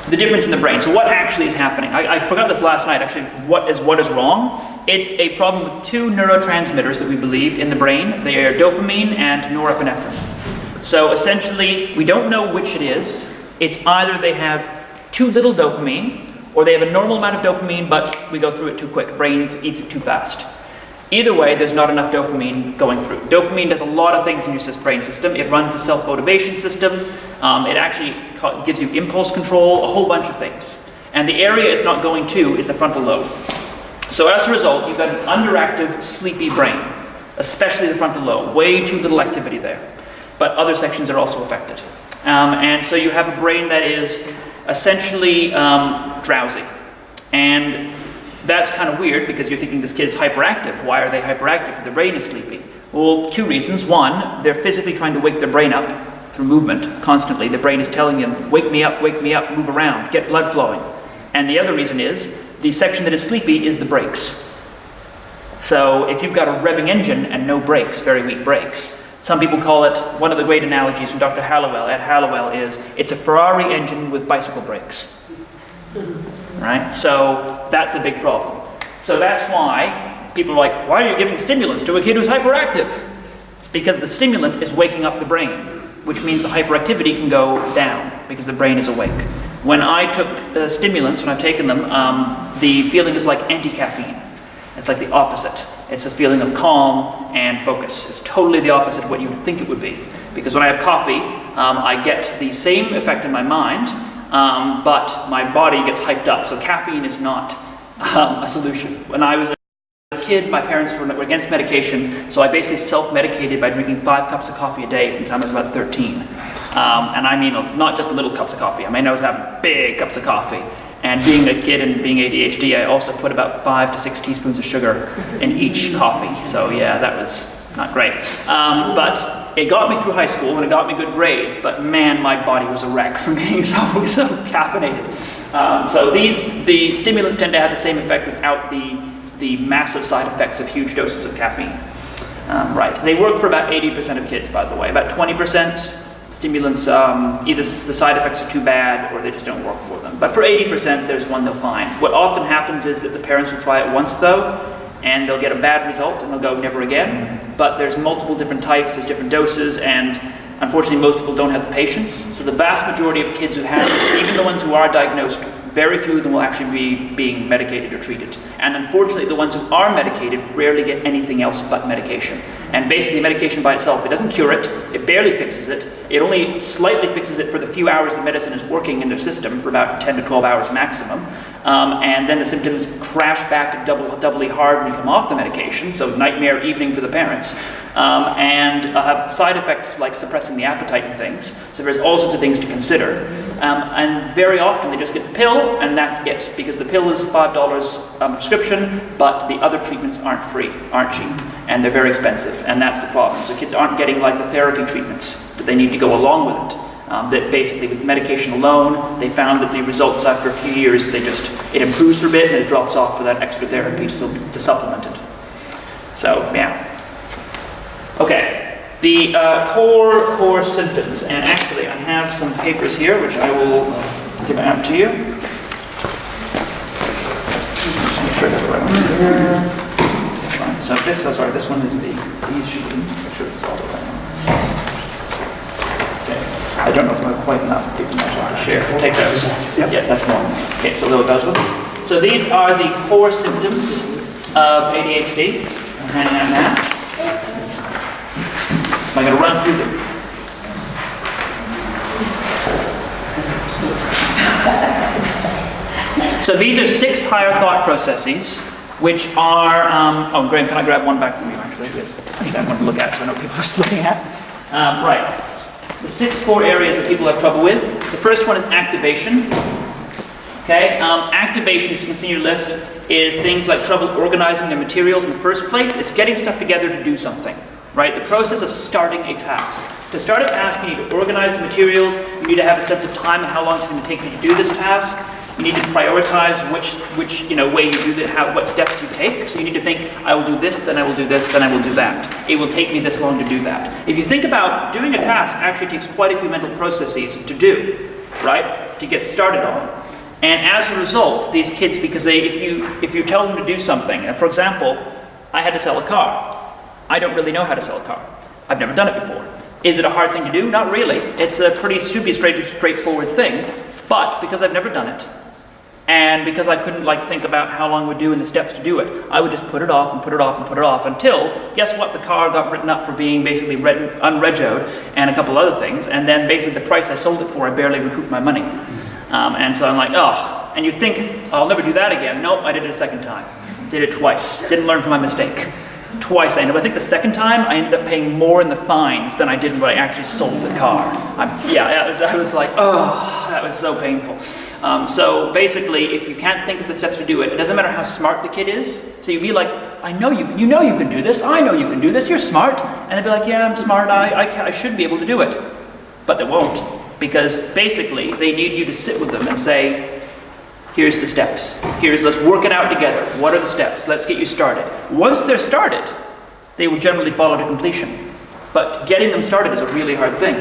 Speaker 1: The difference in the brain. So what actually is happening? I forgot this last night, actually. What is wrong? It's a problem with two neurotransmitters that we believe in the brain. They are dopamine and norepinephrine. So essentially, we don't know which it is. It's either they have too little dopamine, or they have a normal amount of dopamine, but we go through it too quick. Brain eats it too fast. Either way, there's not enough dopamine going through. Dopamine does a lot of things in your brain system. It runs the self-motivation system. It actually gives you impulse control, a whole bunch of things. And the area it's not going to is the frontal lobe. So as a result, you've got an underactive, sleepy brain, especially the frontal lobe. Way too little activity there. But other sections are also affected. And so you have a brain that is essentially drowsy. And that's kind of weird because you're thinking this kid's hyperactive. Why are they hyperactive if the brain is sleepy? Well, two reasons. One, they're physically trying to wake their brain up through movement constantly. The brain is telling them, wake me up, move around, get blood flowing. And the other reason is, the section that is sleepy is the brakes. So if you've got a revving engine and no brakes, very weak brakes, some people call it, one of the great analogies from Dr. Hallowell, Ed Hallowell, is it's a Ferrari engine with bicycle brakes. Right? So that's a big problem. So that's why people are like, why are you giving stimulants to a kid who's hyperactive? It's because the stimulant is waking up the brain, which means the hyperactivity can go down because the brain is awake. When I took stimulants, when I've taken them, the feeling is like anti-caffeine. It's like the opposite. It's a feeling of calm and focus. It's totally the opposite of what you would think it would be. Because when I have coffee, I get the same effect in my mind, but my body gets hyped up. So caffeine is not a solution. When I was a kid, my parents were against medication, so I basically self-medicated by drinking 5 cups of coffee a day from the time I was about 13. And I mean not just little cups of coffee. I mean I was having big cups of coffee. And being a kid and being ADHD, I also put about 5 to 6 teaspoons of sugar in each coffee. So yeah, that was not great. But it got me through high school and it got me good grades, but man, my body was a wreck from being so caffeinated. So the stimulants tend to have the same effect without the massive side effects of huge doses of caffeine. Right, they work for about 80% of kids, by the way. About 20% stimulants, either the side effects are too bad or they just don't work for them. But for 80%, there's one they'll find. What often happens is that the parents will try it once though, and they'll get a bad result and they'll go never again. But there's multiple different types, there's different doses, and unfortunately most people don't have the patience. So the vast majority of kids who have this, even the ones who are diagnosed, very few of them will actually be being medicated or treated. And unfortunately the ones who are medicated rarely get anything else but medication. And basically medication by itself, it doesn't cure it, it barely fixes it. It only slightly fixes it for the few hours the medicine is working in their system, for about 10 to 12 hours maximum. And then the symptoms crash back doubly hard when you come off the medication, so nightmare evening for the parents. And have side effects like suppressing the appetite and things. So there's all sorts of things to consider. And very often they just get the pill and that's it, because the pill is $5 prescription, but the other treatments aren't free, aren't cheap, and they're very expensive, and that's the problem. So kids aren't getting like the therapy treatments, but they need to go along with it. That basically with medication alone, they found that the results after a few years, it improves for a bit and it drops off for that extra therapy to supplement it. So, yeah. Okay, the core symptoms, and actually I have some papers here which I will give out to you. Just make sure I got the right ones. So this one is these should be, make sure it's all the right ones. I don't know if I'm quite enough to share. Take those. Yep. Yeah, that's normal. Okay, so those ones. So these are the core symptoms of ADHD. I'm handing out now. I'm going to run through them. So these are 6 higher thought processes, which are, oh, Graham, can I grab one back from you, actually? Yes. I have one to look at, so I know people are looking at. Right. The 6 core areas that people have trouble with. The first one is activation. Okay, activation, as you can see in your list, is things like trouble organizing their materials in the first place. It's getting stuff together to do something, right? The process of starting a task. To start a task, you need to organize the materials. You need to have a sense of time and how long it's going to take you to do this task. You need to prioritize which way you do that, what steps you take. So you need to think, I will do this, then I will do this, then I will do that. It will take me this long to do that. If you think about doing a task, actually takes quite a few mental processes to do, right? To get started on. And as a result, these kids, because if you tell them to do something, and for example, I had to sell a car. I don't really know how to sell a car. I've never done it before. Is it a hard thing to do? Not really. It's should be a straightforward thing. But because I've never done it, and because I couldn't think about how long it would do and the steps to do it, I would just put it off and put it off and put it off until, guess what, the car got written up for being basically unregoed and a couple other things, and then basically the price I sold it for, I barely recouped my money. And so I'm like, oh, and you think, I'll never do that again. Nope, I did it a second time. Did it twice. Didn't learn from my mistake. Twice I think the second time I ended up paying more in the fines than I did when I actually sold the car. I was like, oh, that was so painful. So basically, if you can't think of the steps to do it, it doesn't matter how smart the kid is. So you'd be like, I know you can do this. I know you can do this. You're smart. And they'd be like, yeah, I'm smart. I should be able to do it. But they won't, because basically they need you to sit with them and say, here's the steps. Let's work it out together. What are the steps? Let's get you started. Once they're started, they will generally follow to completion. But getting them started is a really hard thing.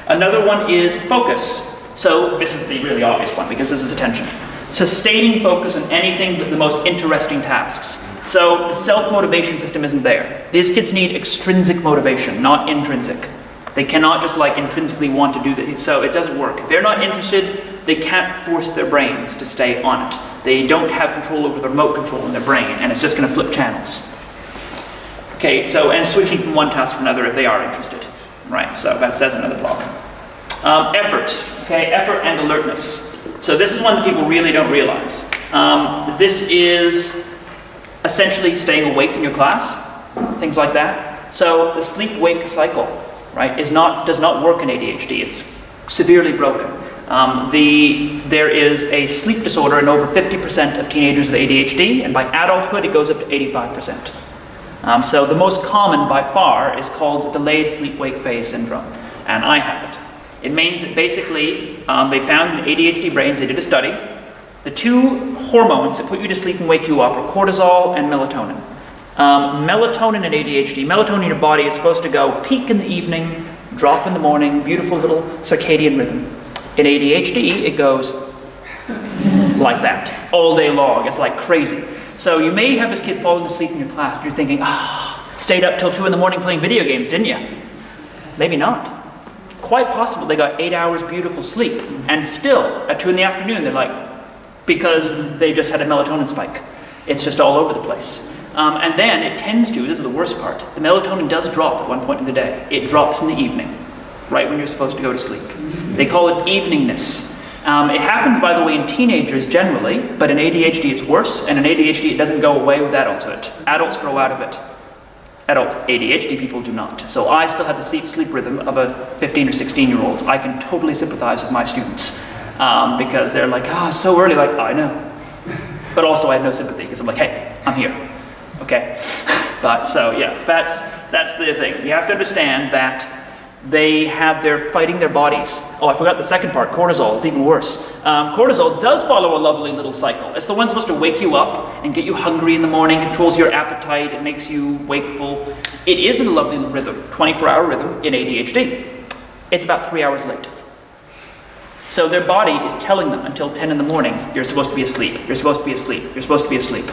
Speaker 1: Another one is focus. So this is the really obvious one because this is attention. Sustaining focus on anything but the most interesting tasks. So the self-motivation system isn't there. These kids need extrinsic motivation, not intrinsic. They cannot just intrinsically want to do this. So it doesn't work. If they're not interested, they can't force their brains to stay on it. They don't have control over the remote control in their brain, and it's just going to flip channels. Okay, so, and switching from one task to another if they are interested. Right, so that's another problem. Effort, okay, effort and alertness. So this is one that people really don't realize. This is essentially staying awake in your class, things like that. So the sleep-wake cycle, right, does not work in ADHD. It's severely broken. There is a sleep disorder in over 50% of teenagers with ADHD, and by adulthood it goes up to 85%. So the most common by far is called delayed sleep-wake phase syndrome, and I have it. It means that basically they found in ADHD brains, they did a study, the two hormones that put you to sleep and wake you up are cortisol and melatonin. Melatonin and ADHD, melatonin in your body is supposed to go peak in the evening, drop in the morning, beautiful little circadian rhythm. In ADHD, it goes like that, all day long. It's like crazy. So you may have this kid falling asleep in your class, and you're thinking, stayed up till 2 in the morning playing video games, didn't you? Maybe not. Quite possible they got 8 hours beautiful sleep, and still, at 2 in the afternoon, they're like, because they just had a melatonin spike. It's just all over the place. And then it tends to, this is the worst part, the melatonin does drop at one point in the day. It drops in the evening, right when you're supposed to go to sleep. They call it eveningness. It happens, by the way, in teenagers generally, but in ADHD it's worse, and in ADHD it doesn't go away with adulthood. Adults grow out of it. Adult ADHD people do not. So I still have the sleep rhythm of a 15 or 16-year-old. I can totally sympathize with my students because they're like, so early, like, I know. But also I have no sympathy because I'm like, hey, I'm here, okay? But so yeah, that's the thing. You have to understand that they're fighting their bodies. Oh, I forgot the second part, cortisol. It's even worse. Cortisol does follow a lovely little cycle. It's the one supposed to wake you up and get you hungry in the morning, controls your appetite, it makes you wakeful. It is a lovely rhythm, 24-hour rhythm in ADHD. It's about 3 hours late. So their body is telling them until 10 in the morning, you're supposed to be asleep, you're supposed to be asleep, you're supposed to be asleep.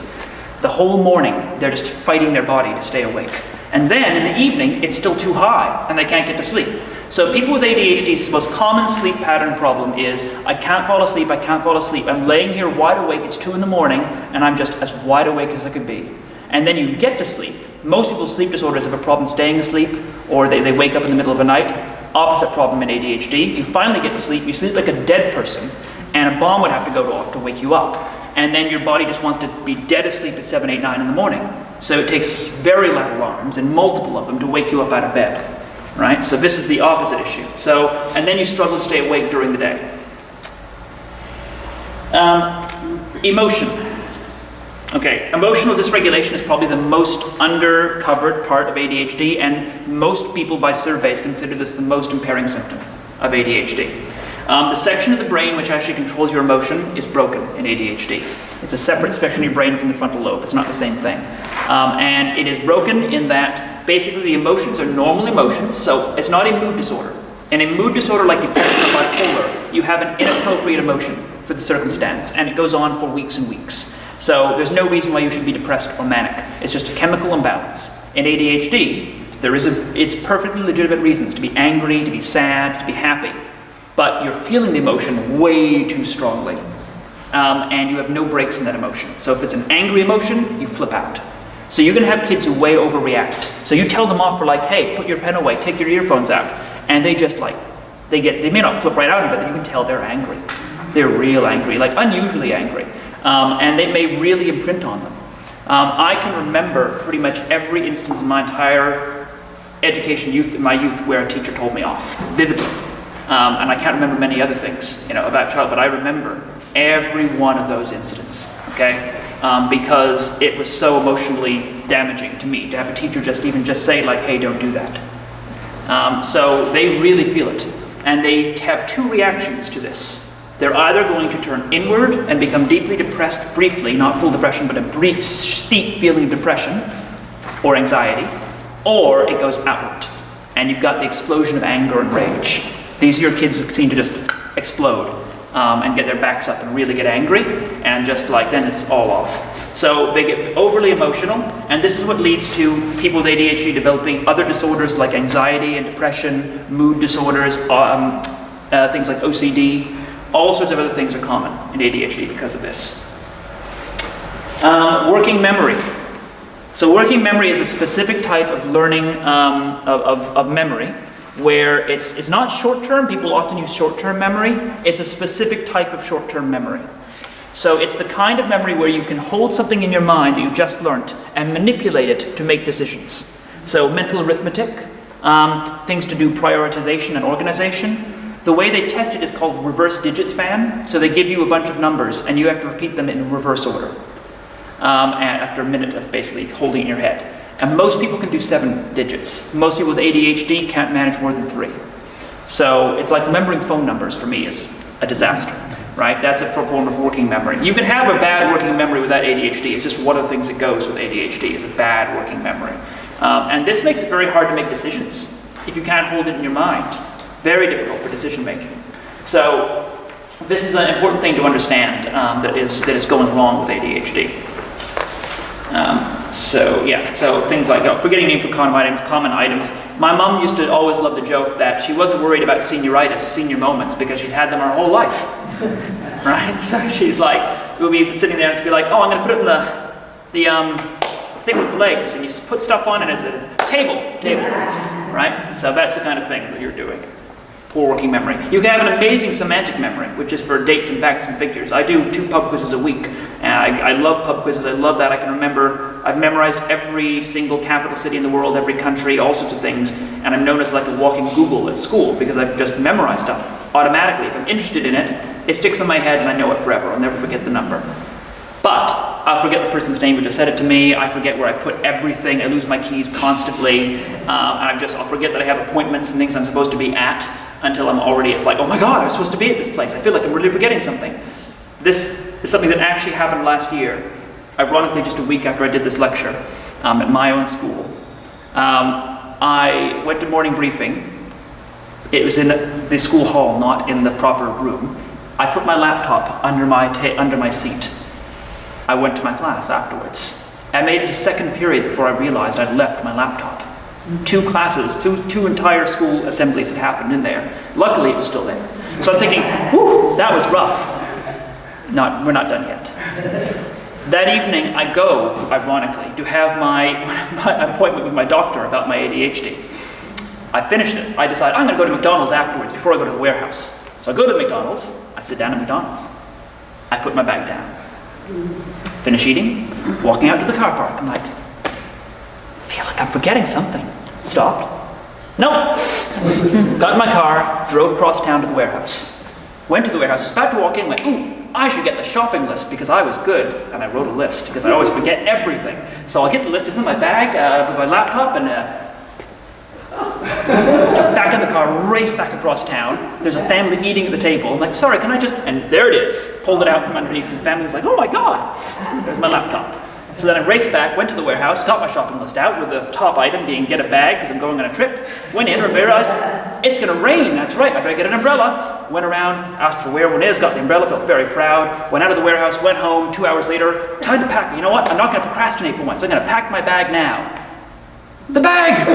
Speaker 1: The whole morning, they're just fighting their body to stay awake. And then in the evening, it's still too high and they can't get to sleep. So people with ADHD's most common sleep pattern problem is, I can't fall asleep, I can't fall asleep. I'm laying here wide awake, it's 2 in the morning, and I'm just as wide awake as I could be. And then you get to sleep. Most people's sleep disorders have a problem staying asleep, or they wake up in the middle of the night. Opposite problem in ADHD. You finally get to sleep, you sleep like a dead person, and a bomb would have to go off to wake you up. And then your body just wants to be dead asleep at 7, 8, 9 in the morning. So it takes very loud alarms, and multiple of them, to wake you up out of bed, right? So this is the opposite issue. So, and then you struggle to stay awake during the day. Emotion. Okay, emotional dysregulation is probably the most undercovered part of ADHD, and most people by surveys consider this the most impairing symptom of ADHD. The section of the brain which actually controls your emotion is broken in ADHD. It's a separate section of your brain from the frontal lobe. It's not the same thing. And it is broken in that basically the emotions are normal emotions, so it's not a mood disorder. And a mood disorder like depression or bipolar, you have an inappropriate emotion for the circumstance, and it goes on for weeks and weeks. So there's no reason why you should be depressed or manic. It's just a chemical imbalance. In ADHD, it's perfectly legitimate reasons to be angry, to be sad, to be happy. But you're feeling the emotion way too strongly. And you have no breaks in that emotion. So if it's an angry emotion, you flip out. So you're going to have kids who way overreact. So you tell them off for like, hey, put your pen away, take your earphones out. And they just like, they may not flip right out, but you can tell they're angry. They're real angry, like unusually angry. And they may really imprint on them. I can remember pretty much every instance in my entire education my youth where a teacher told me off, vividly. And I can't remember many other things, about child, but I remember every one of those incidents, okay? Because it was so emotionally damaging to me to have a teacher just say like, hey, don't do that. So they really feel it. And they have two reactions to this. They're either going to turn inward and become deeply depressed briefly, not full depression, but a brief, steep feeling of depression or anxiety, or it goes outward. And you've got the explosion of anger and rage. These are your kids who seem to just explode and get their backs up and really get angry, and just like then it's all off. So they get overly emotional, and this is what leads to people with ADHD developing other disorders like anxiety and depression, mood disorders, things like OCD. All sorts of other things are common in ADHD because of this. Working memory. So working memory is a specific type of learning of memory where it's not short-term. People often use short-term memory. It's a specific type of short-term memory. So it's the kind of memory where you can hold something in your mind that you just learnt and manipulate it to make decisions. So mental arithmetic, things to do prioritization and organization, The way they test it is called reverse digit span. So they give you a bunch of numbers and you have to repeat them in reverse order after a minute of basically holding it in your head. And most people can do 7 digits. Most people with ADHD can't manage more than 3. So it's like remembering phone numbers for me is a disaster, right? That's a form of working memory. You can have a bad working memory without ADHD. It's just one of the things that goes with ADHD is a bad working memory. And this makes it very hard to make decisions if you can't hold it in your mind. Very difficult for decision making. So this is an important thing to understand that is going wrong with ADHD. So things like forgetting names for common items. My mom used to always love the joke that she wasn't worried about senioritis, senior moments, because she's had them her whole life, right? So she's like, we'll be sitting there and she'll be like, oh, I'm going to put it in the thing with legs, and you put stuff on and it's a table, right? So that's the kind of thing that you're doing. Poor working memory. You can have an amazing semantic memory, which is for dates and facts and figures. I do 2 pub quizzes a week. I love pub quizzes. I love that. I can remember, I've memorized every single capital city in the world, every country, all sorts of things. And I'm known as like a walking Google at school because I've just memorized stuff automatically. If I'm interested in it, it sticks in my head and I know it forever. I'll never forget the number. But I'll forget the person's name who just said it to me. I forget where I put everything. I lose my keys constantly. And I'll forget that I have appointments and things I'm supposed to be at until it's like, oh my God, I was supposed to be at this place. I feel like I'm really forgetting something. This is something that actually happened last year. Ironically, just a week after I did this lecture at my own school. I went to morning briefing. It was in the school hall, not in the proper room. I put my laptop under my seat. I went to my class afterwards. I made it to second period before I realized I'd left my laptop. 2 classes, two entire school assemblies had happened in there. Luckily, it was still there. So I'm thinking, whew, that was rough. We're not done yet. That evening, I go, ironically, to have my appointment with my doctor about my ADHD. I finish it. I decide I'm going to go to McDonald's afterwards before I go to the warehouse. So I go to McDonald's. I sit down at McDonald's. I put my bag down. Finish eating, walking out to the car park. I'm like, I feel like I'm forgetting something. Stopped. Nope. Got in my car, drove across town to the warehouse. Went to the warehouse, was about to walk in, went, ooh, I should get the shopping list because I was good. And I wrote a list because I always forget everything. So I'll get the list, it's in my bag with my laptop and jump back in the car, race back across town. There's a family eating at the table. I'm like, sorry, can I just, and there it is. Pulled it out from underneath and the family was like, oh my God, there's my laptop. So then I raced back, went to the warehouse, got my shopping list out with the top item being get a bag because I'm going on a trip. Went in and realized it's going to rain. That's right, I better get an umbrella. Went around, asked for where one is, got the umbrella, felt very proud. Went out of the warehouse, went home, 2 hours later, time to pack. You know what? I'm not going to procrastinate for once. I'm going to pack my bag now. The bag!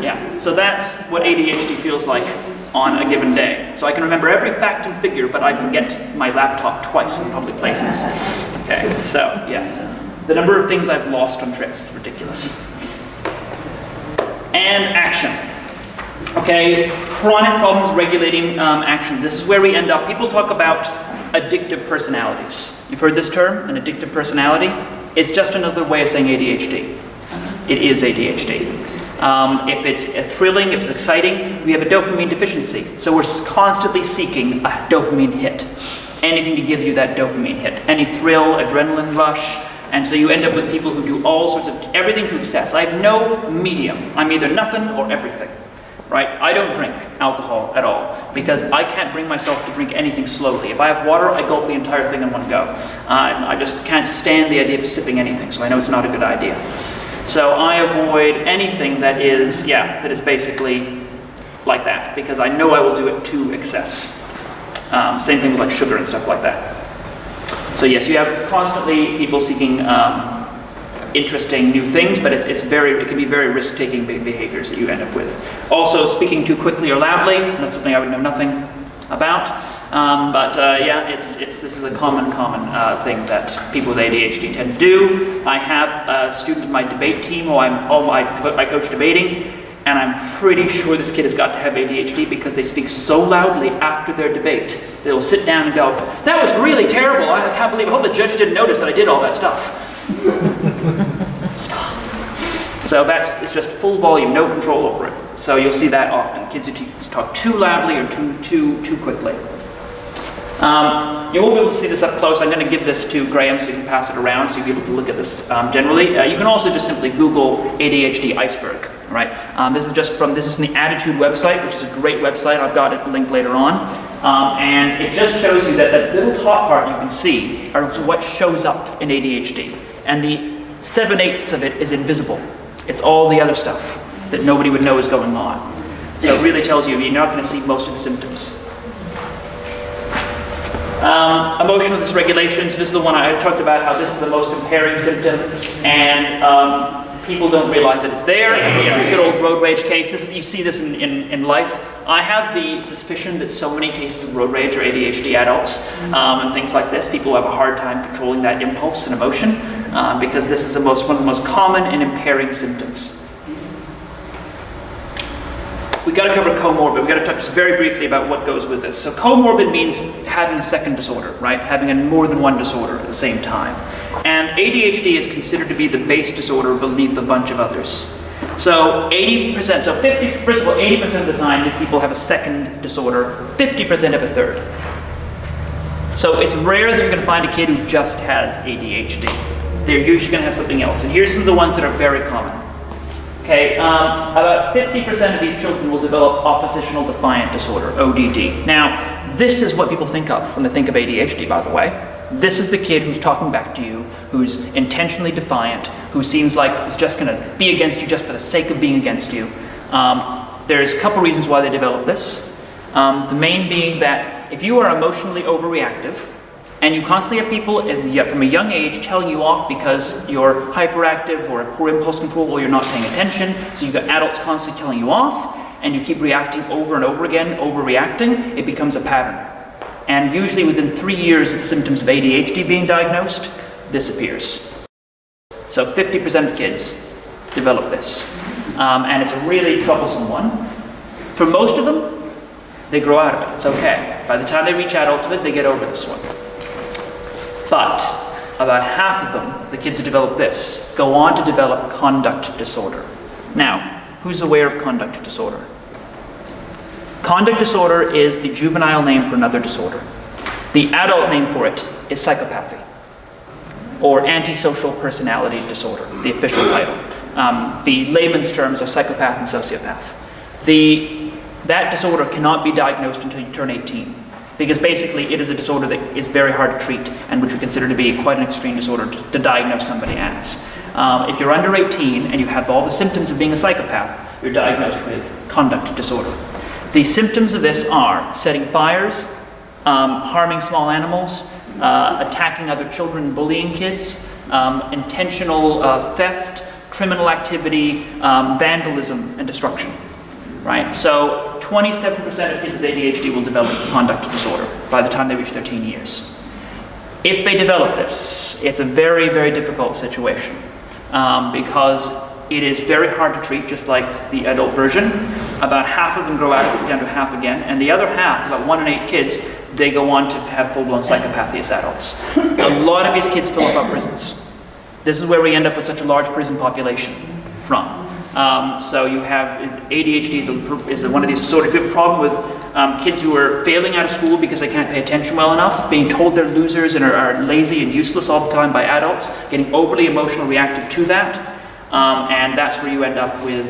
Speaker 1: Yeah, so that's what ADHD feels like on a given day. So I can remember every fact and figure, but I forget my laptop twice in public places. Okay, so yes. The number of things I've lost on trips is ridiculous. And action. Okay, chronic problems regulating actions. This is where we end up. People talk about addictive personalities. You've heard this term, an addictive personality? It's just another way of saying ADHD. It is ADHD. If it's thrilling, if it's exciting, we have a dopamine deficiency. So we're constantly seeking a dopamine hit. Anything to give you that dopamine hit. Any thrill, adrenaline rush. And so you end up with people who do all sorts of, everything to excess. I have no medium. I'm either nothing or everything, right? I don't drink alcohol at all because I can't bring myself to drink anything slowly. If I have water, I gulp the entire thing in one go. I just can't stand the idea of sipping anything, so I know it's not a good idea. So I avoid anything that is basically like that because I know I will do it to excess. Same thing with like sugar and stuff like that. So yes, you have constantly people seeking interesting new things, but it can be very risk-taking behaviors that you end up with. Also, speaking too quickly or loudly, that's something I would know nothing about. This is a common thing that people with ADHD tend to do. I have a student in my debate team who I coach debating, and I'm pretty sure this kid has got to have ADHD because they speak so loudly after their debate. They'll sit down and go, that was really terrible. I can't believe, I hope the judge didn't notice that I did all that stuff. Stop. So it's just full volume, no control over it. So you'll see that often. Kids who talk too loudly or too quickly. You won't be able to see this up close. I'm going to give this to Graham so you can pass it around so you'll be able to look at this generally. You can also just simply Google ADHD iceberg. Right? This is from the Attitude website, which is a great website. I've got it linked later on. And it just shows you that little top part you can see are what shows up in ADHD. And the 7/8 of it is invisible. It's all the other stuff that nobody would know is going on. So it really tells you you're not going to see most of the symptoms. Emotional dysregulation. So this is the one I talked about, how this is the most impairing symptom. And people don't realize that it's there. Good old road rage case. You see this in life. I have the suspicion that so many cases of road rage are ADHD adults and things like this. People have a hard time controlling that impulse and emotion because this is one of the most common and impairing symptoms. We've got to cover comorbid. We've got to touch very briefly about what goes with this. So comorbid means having a second disorder, right? Having more than one disorder at the same time. And ADHD is considered to be the base disorder beneath a bunch of others. So 80%, first of all, 80% of the time these people have a second disorder, 50% have a third. So it's rare that you're going to find a kid who just has ADHD. They're usually going to have something else. And here's some of the ones that are very common. Okay, about 50% of these children will develop oppositional defiant disorder, ODD. Now, this is what people think of when they think of ADHD, by the way. This is the kid who's talking back to you, who's intentionally defiant, who seems like he's just going to be against you just for the sake of being against you. There's a couple reasons why they develop this. The main being that if you are emotionally overreactive, and you constantly have people from a young age telling you off because you're hyperactive or have poor impulse control or you're not paying attention, so you've got adults constantly telling you off, and you keep reacting over and over again, overreacting, it becomes a pattern. And usually within 3 years of symptoms of ADHD being diagnosed, this appears. So 50% of kids develop this. And it's a really troublesome one. For most of them, they grow out of it. It's okay. By the time they reach adulthood, they get over this one. But about half of them, the kids who develop this, go on to develop conduct disorder. Now, who's aware of conduct disorder? Conduct disorder is the juvenile name for another disorder. The adult name for it is psychopathy, or antisocial personality disorder, the official title. The layman's terms are psychopath and sociopath. That disorder cannot be diagnosed until you turn 18. Because basically it is a disorder that is very hard to treat and which we consider to be quite an extreme disorder to diagnose somebody as. If you're under 18 and you have all the symptoms of being a psychopath, you're diagnosed with conduct disorder. The symptoms of this are setting fires, harming small animals, attacking other children, bullying kids, intentional theft, criminal activity, vandalism, and destruction. Right? So 27% of kids with ADHD will develop conduct disorder by the time they reach their teen years. If they develop this, it's a very, very difficult situation because it is very hard to treat, just like the adult version. About half of them grow out of it, down to half again, and the other half, about 1 in 8 kids, they go on to have full-blown psychopathy as adults. A lot of these kids fill up our prisons. This is where we end up with such a large prison population from. So you have ADHD is one of these disorders. If you have a problem with kids who are failing out of school because they can't pay attention well enough, being told they're losers and are lazy and useless all the time by adults, getting overly emotional reactive to that, and that's where you end up with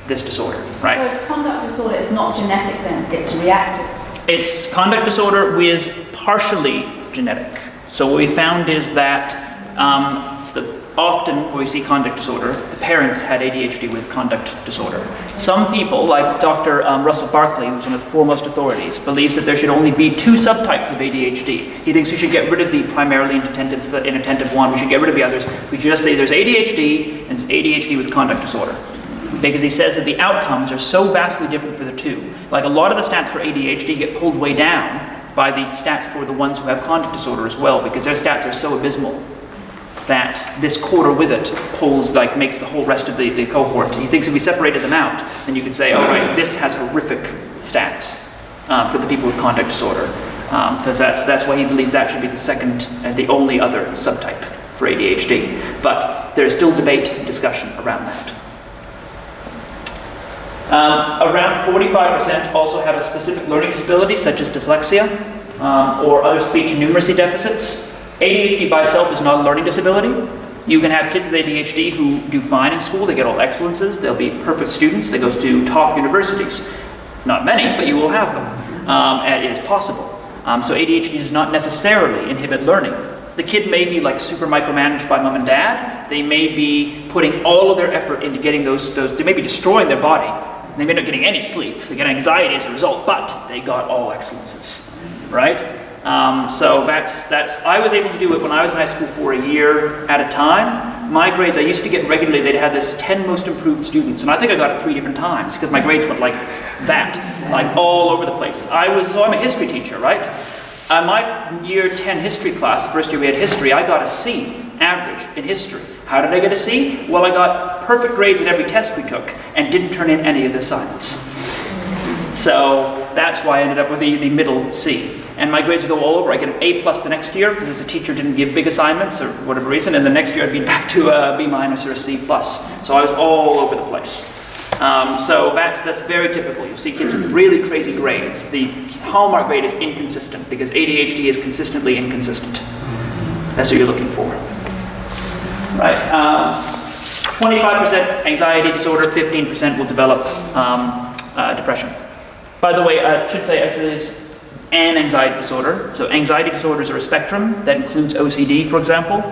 Speaker 1: this disorder, right?
Speaker 2: So it's conduct disorder, it's not genetic then, it's reactive?
Speaker 1: It's conduct disorder with partially genetic. So what we found is that often when we see conduct disorder, the parents had ADHD with conduct disorder. Some people, like Dr. Russell Barkley, who's one of the foremost authorities, believes that there should only be 2 subtypes of ADHD. He thinks we should get rid of the primarily inattentive one. We should get rid of the others. We should just say there's ADHD and there's ADHD with conduct disorder. Because he says that the outcomes are so vastly different for the two. Like a lot of the stats for ADHD get pulled way down by the stats for the ones who have conduct disorder as well, because their stats are so abysmal that this quarter with it makes the whole rest of the cohort. He thinks if we separated them out, then you could say, all right, this has horrific stats for the people with conduct disorder. Because that's why he believes that should be the second and the only other subtype for ADHD. But there's still debate and discussion around that. Around 45% also have a specific learning disability, such as dyslexia or other speech and numeracy deficits. ADHD by itself is not a learning disability. You can have kids with ADHD who do fine in school, they get all excellences, they'll be perfect students, they go to top universities. Not many, but you will have them, and it is possible. So ADHD does not necessarily inhibit learning. The kid may be like super micromanaged by mom and dad. They may be putting all of their effort into getting those they may be destroying their body. They may not getting any sleep. They get anxiety as a result, but they got all excellences, right? So that's, I was able to do it when I was in high school for a year at a time. My grades, I used to get regularly, they'd have this 10 most improved students, and I think I got it 3 different times, because my grades went like that, like all over the place. So I'm a history teacher, right? My year 10 history class, first year we had history, I got a C average in history. How did I get a C? Well, I got perfect grades in every test we took, and didn't turn in any of the assignments. So that's why I ended up with the middle C. And my grades would go all over. I get an A+ the next year because the teacher didn't give big assignments or whatever reason, and the next year I'd be back to a B- or a C+. So I was all over the place. So that's very typical. You see kids with really crazy grades. The hallmark grade is inconsistent because ADHD is consistently inconsistent. That's what you're looking for. Right. 25% anxiety disorder, 15% will develop depression. By the way, I should say actually there's an anxiety disorder. So anxiety disorders are a spectrum that includes OCD, for example.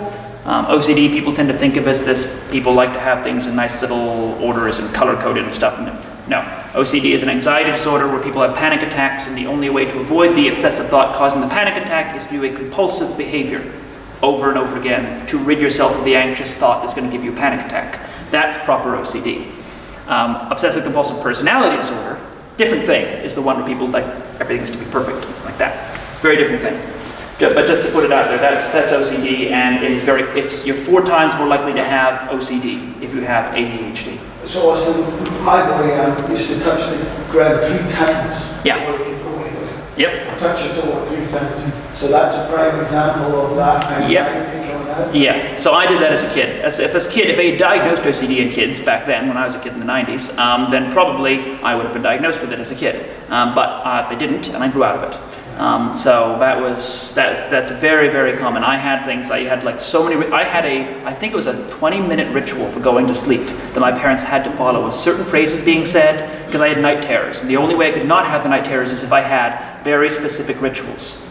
Speaker 1: OCD people tend to think of as this, people like to have things in nice little orders and color-coded and stuff. No, OCD is an anxiety disorder where people have panic attacks, and the only way to avoid the obsessive thought causing the panic attack is to do a compulsive behavior over and over again to rid yourself of the anxious thought that's going to give you a panic attack. That's proper OCD. Obsessive compulsive personality disorder, different thing, is the one where people like everything has to be perfect, like that. Very different thing. But just to put it out there, that's OCD, and you're 4 times more likely to have OCD if you have ADHD.
Speaker 4: So Austin, my boy used to touch the ground 3 times.
Speaker 1: Yeah.
Speaker 4: Before he could go anywhere.
Speaker 1: Yep.
Speaker 4: Touch the door 3 times. So that's a prime example of that anxiety coming out.
Speaker 1: Yeah, so I did that as a kid. If they had diagnosed OCD in kids back then, when I was a kid in the 90s, then probably I would have been diagnosed with it as a kid. But they didn't, and I grew out of it. So that's very, very common. I had like so many, I think it was a 20-minute ritual for going to sleep that my parents had to follow with certain phrases being said, because I had night terrors. And the only way I could not have the night terrors is if I had very specific rituals.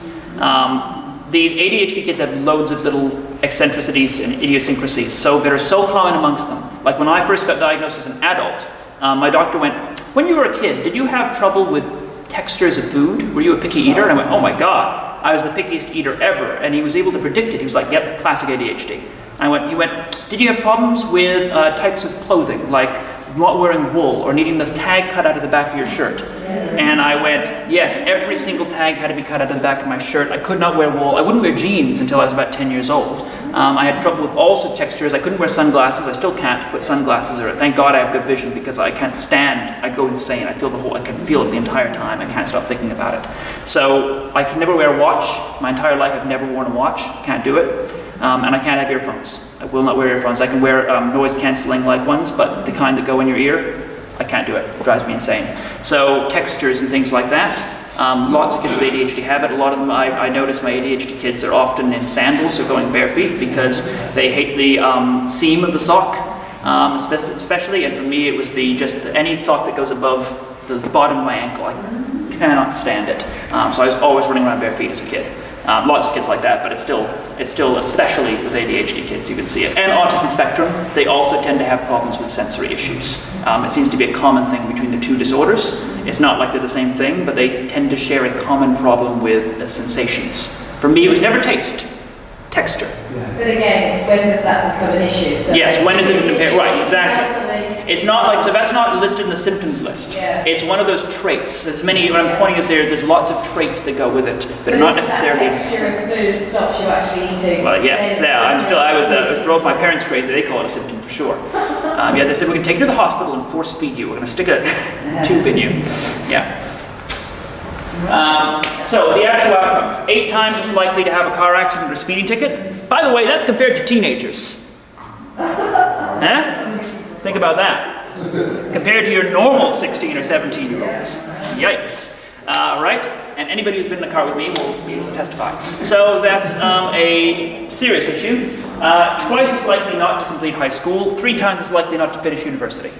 Speaker 1: These ADHD kids have loads of little eccentricities and idiosyncrasies, so that are so common amongst them. Like when I first got diagnosed as an adult, my doctor went, when you were a kid, did you have trouble with textures of food? Were you a picky eater? And I went, oh my God, I was the pickiest eater ever. And he was able to predict it. He was like, yep, classic ADHD. And he went, did you have problems with types of clothing, like not wearing wool or needing the tag cut out of the back of your shirt? And I went, yes, every single tag had to be cut out of the back of my shirt. I could not wear wool. I wouldn't wear jeans until I was about 10 years old. I had trouble with all sorts of textures. I couldn't wear sunglasses. I still can't put sunglasses on. Thank God I have good vision, because I can't stand, I go insane. I can feel it the entire time. I can't stop thinking about it. So I can never wear a watch. My entire life I've never worn a watch. Can't do it. And I can't have earphones. I will not wear earphones. I can wear noise cancelling like ones, but the kind that go in your ear, I can't do it. It drives me insane. So textures and things like that. Lots of kids with ADHD have it. A lot of them, I notice my ADHD kids are often in sandals or going bare feet because they hate the seam of the sock, especially. And for me, it was any sock that goes above the bottom of my ankle. I cannot stand it. So I was always running around bare feet as a kid. Lots of kids like that, but it's still, especially with ADHD kids, you can see it. And autism spectrum, they also tend to have problems with sensory issues. It seems to be a common thing between the 2 disorders. It's not like they're the same thing, but they tend to share a common problem with sensations. For me, it was never taste, texture.
Speaker 3: But again, it's when does that become an issue? So
Speaker 1: yes, when is it impaired? Right, exactly. It's not like, so that's not listed in the symptoms list.
Speaker 3: Yeah.
Speaker 1: It's one of those traits. There's many, what I'm pointing is there's lots of traits that go with it that are not necessarily.
Speaker 3: That texture of food stops you actually eating.
Speaker 1: Well, yes, I drove my parents crazy. They call it a symptom for sure. They said, we're going to take you to the hospital and force feed you. We're going to stick a tube in you. Yeah. So the actual outcomes. 8 times as likely to have a car accident or speeding ticket. By the way, that's compared to teenagers. Huh? Think about that. compared to your normal 16 or 17-year-olds. Yikes. Right? And anybody who's been in a car with me will be able to testify. So that's a serious issue. Twice as likely not to complete high school, 3 times as likely not to finish university.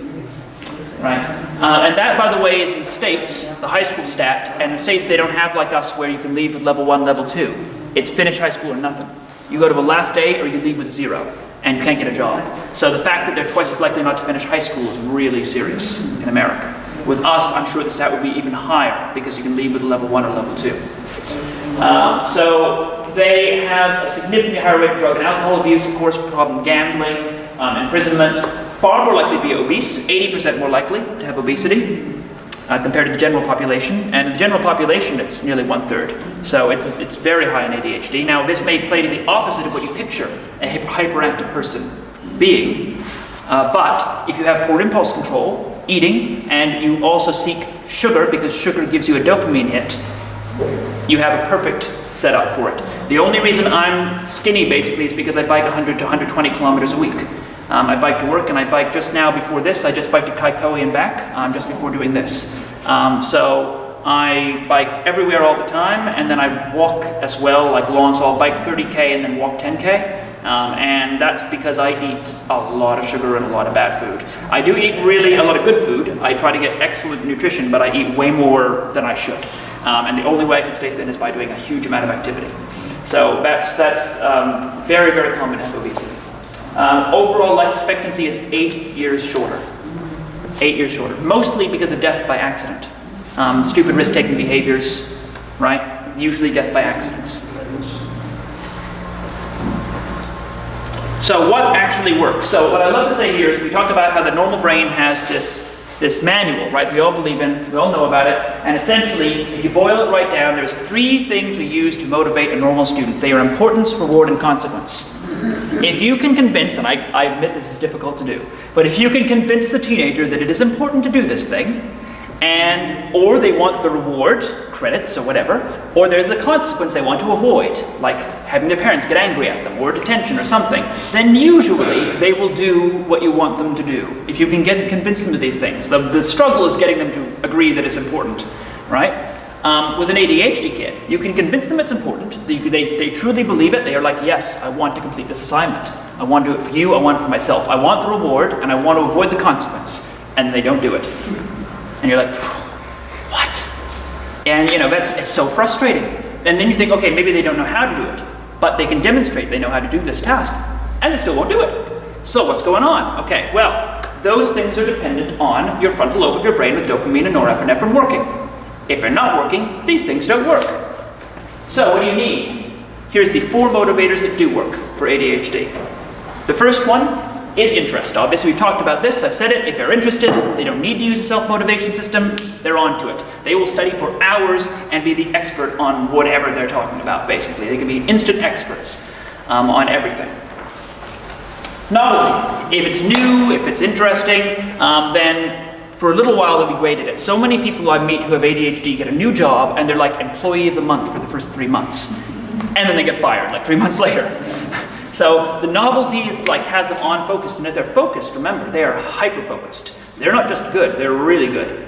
Speaker 1: Right? And that, by the way, is in the States, the high school stat. And in the States, they don't have like us where you can leave with level 1, level 2. It's finish high school or nothing. You go to a last day or you leave with 0. And you can't get a job. So the fact that they're twice as likely not to finish high school is really serious in America. With us, I'm sure the stat would be even higher because you can leave with a level 1 or level 2. So they have a significantly higher rate of drug and alcohol abuse, of course, problem gambling, imprisonment, far more likely to be obese, 80% more likely to have obesity compared to the general population. And in the general population, it's nearly 1/3. So it's very high in ADHD. Now, this may play to the opposite of what you picture a hyperactive person being. But if you have poor impulse control, eating, and you also seek sugar because sugar gives you a dopamine hit, you have a perfect setup for it. The only reason I'm skinny basically is because I bike 100 to 120 kilometers a week. I bike to work, and I bike just now before this. I just biked to Okaihau and back just before doing this. So I bike everywhere all the time, and then I walk as well, like long, so I'll bike 30K and then walk 10K. And that's because I eat a lot of sugar and a lot of bad food. I do eat really a lot of good food. I try to get excellent nutrition, but I eat way more than I should. And the only way I can stay thin is by doing a huge amount of activity. So that's very, very common in obesity. Overall life expectancy is 8 years shorter. 8 years shorter, mostly because of death by accident. Stupid risk-taking behaviors, right? Usually death by accidents. So what actually works? So what I love to say here is we talk about how the normal brain has this manual, right? We all believe in, we all know about it. And essentially, if you boil it right down, there's 3 things we use to motivate a normal student. They are importance, reward, and consequence. If you can convince, and I admit this is difficult to do, but if you can convince the teenager that it is important to do this thing, or they want the reward, credits or whatever, or there's a consequence they want to avoid, like having their parents get angry at them or detention or something, then usually they will do what you want them to do. If you can convince them of these things. The struggle is getting them to agree that it's important, right? With an ADHD kid, you can convince them it's important. They truly believe it. They are like, yes, I want to complete this assignment. I want to do it for you, I want it for myself. I want the reward, and I want to avoid the consequence. And they don't do it. And you're like, what? And it's so frustrating. And then you think, okay, maybe they don't know how to do it, but they can demonstrate they know how to do this task, and they still won't do it. So what's going on? Okay, well, those things are dependent on your frontal lobe of your brain with dopamine and norepinephrine working. If they're not working, these things don't work. So what do you need? Here's the 4 motivators that do work for ADHD. The first one is interest. Obviously, we've talked about this. I've said it. If they're interested, they don't need to use a self-motivation system. They're on to it. They will study for hours and be the expert on whatever they're talking about, basically. They can be instant experts on everything. Novelty. If it's new, if it's interesting, then for a little while they'll be great at it. So many people I meet who have ADHD get a new job, and they're like employee of the month for the first 3 months. And then they get fired like 3 months later. So the novelty is has them on focused, and if they're focused, remember, they are hyper-focused. So they're not just good, they're really good.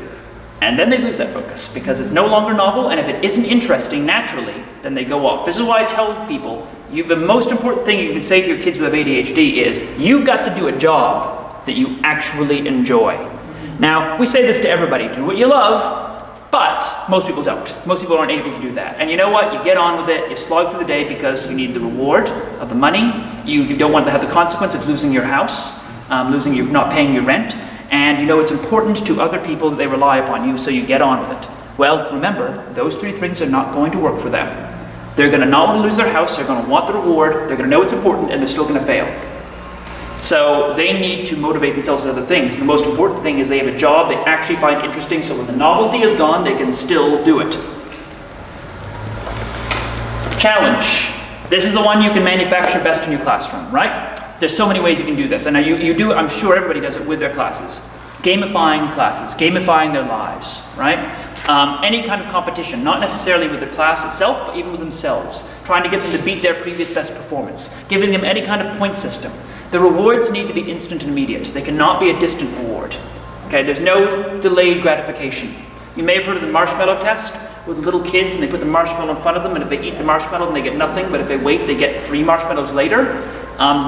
Speaker 1: And then they lose that focus because it's no longer novel, and if it isn't interesting naturally, then they go off. This is why I tell people, the most important thing you can say to your kids who have ADHD is, you've got to do a job that you actually enjoy. Now, we say this to everybody, do what you love, but most people don't. Most people aren't able to do that. And you know what? You get on with it, you slog through the day because you need the reward of the money. You don't want to have the consequence of losing your house, not paying your rent. And it's important to other people that they rely upon you, so you get on with it. Well, remember, those 3 things are not going to work for them. They're going to not want to lose their house, they're going to want the reward, they're going to know it's important, and they're still going to fail. So they need to motivate themselves to other things. The most important thing is they have a job they actually find interesting, so when the novelty is gone, they can still do it. Challenge. This is the one you can manufacture best in your classroom, right? There's so many ways you can do this, and you do, I'm sure everybody does it with their classes. Gamifying classes, gamifying their lives, right? Any kind of competition, not necessarily with the class itself, but even with themselves. Trying to get them to beat their previous best performance. Giving them any kind of point system. The rewards need to be instant and immediate. They cannot be a distant reward. Okay, there's no delayed gratification. You may have heard of the marshmallow test with little kids, and they put the marshmallow in front of them, and if they eat the marshmallow, then they get nothing, but if they wait, they get 3 marshmallows later.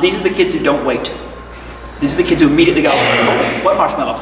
Speaker 1: These are the kids who don't wait. These are the kids who immediately go, what marshmallow?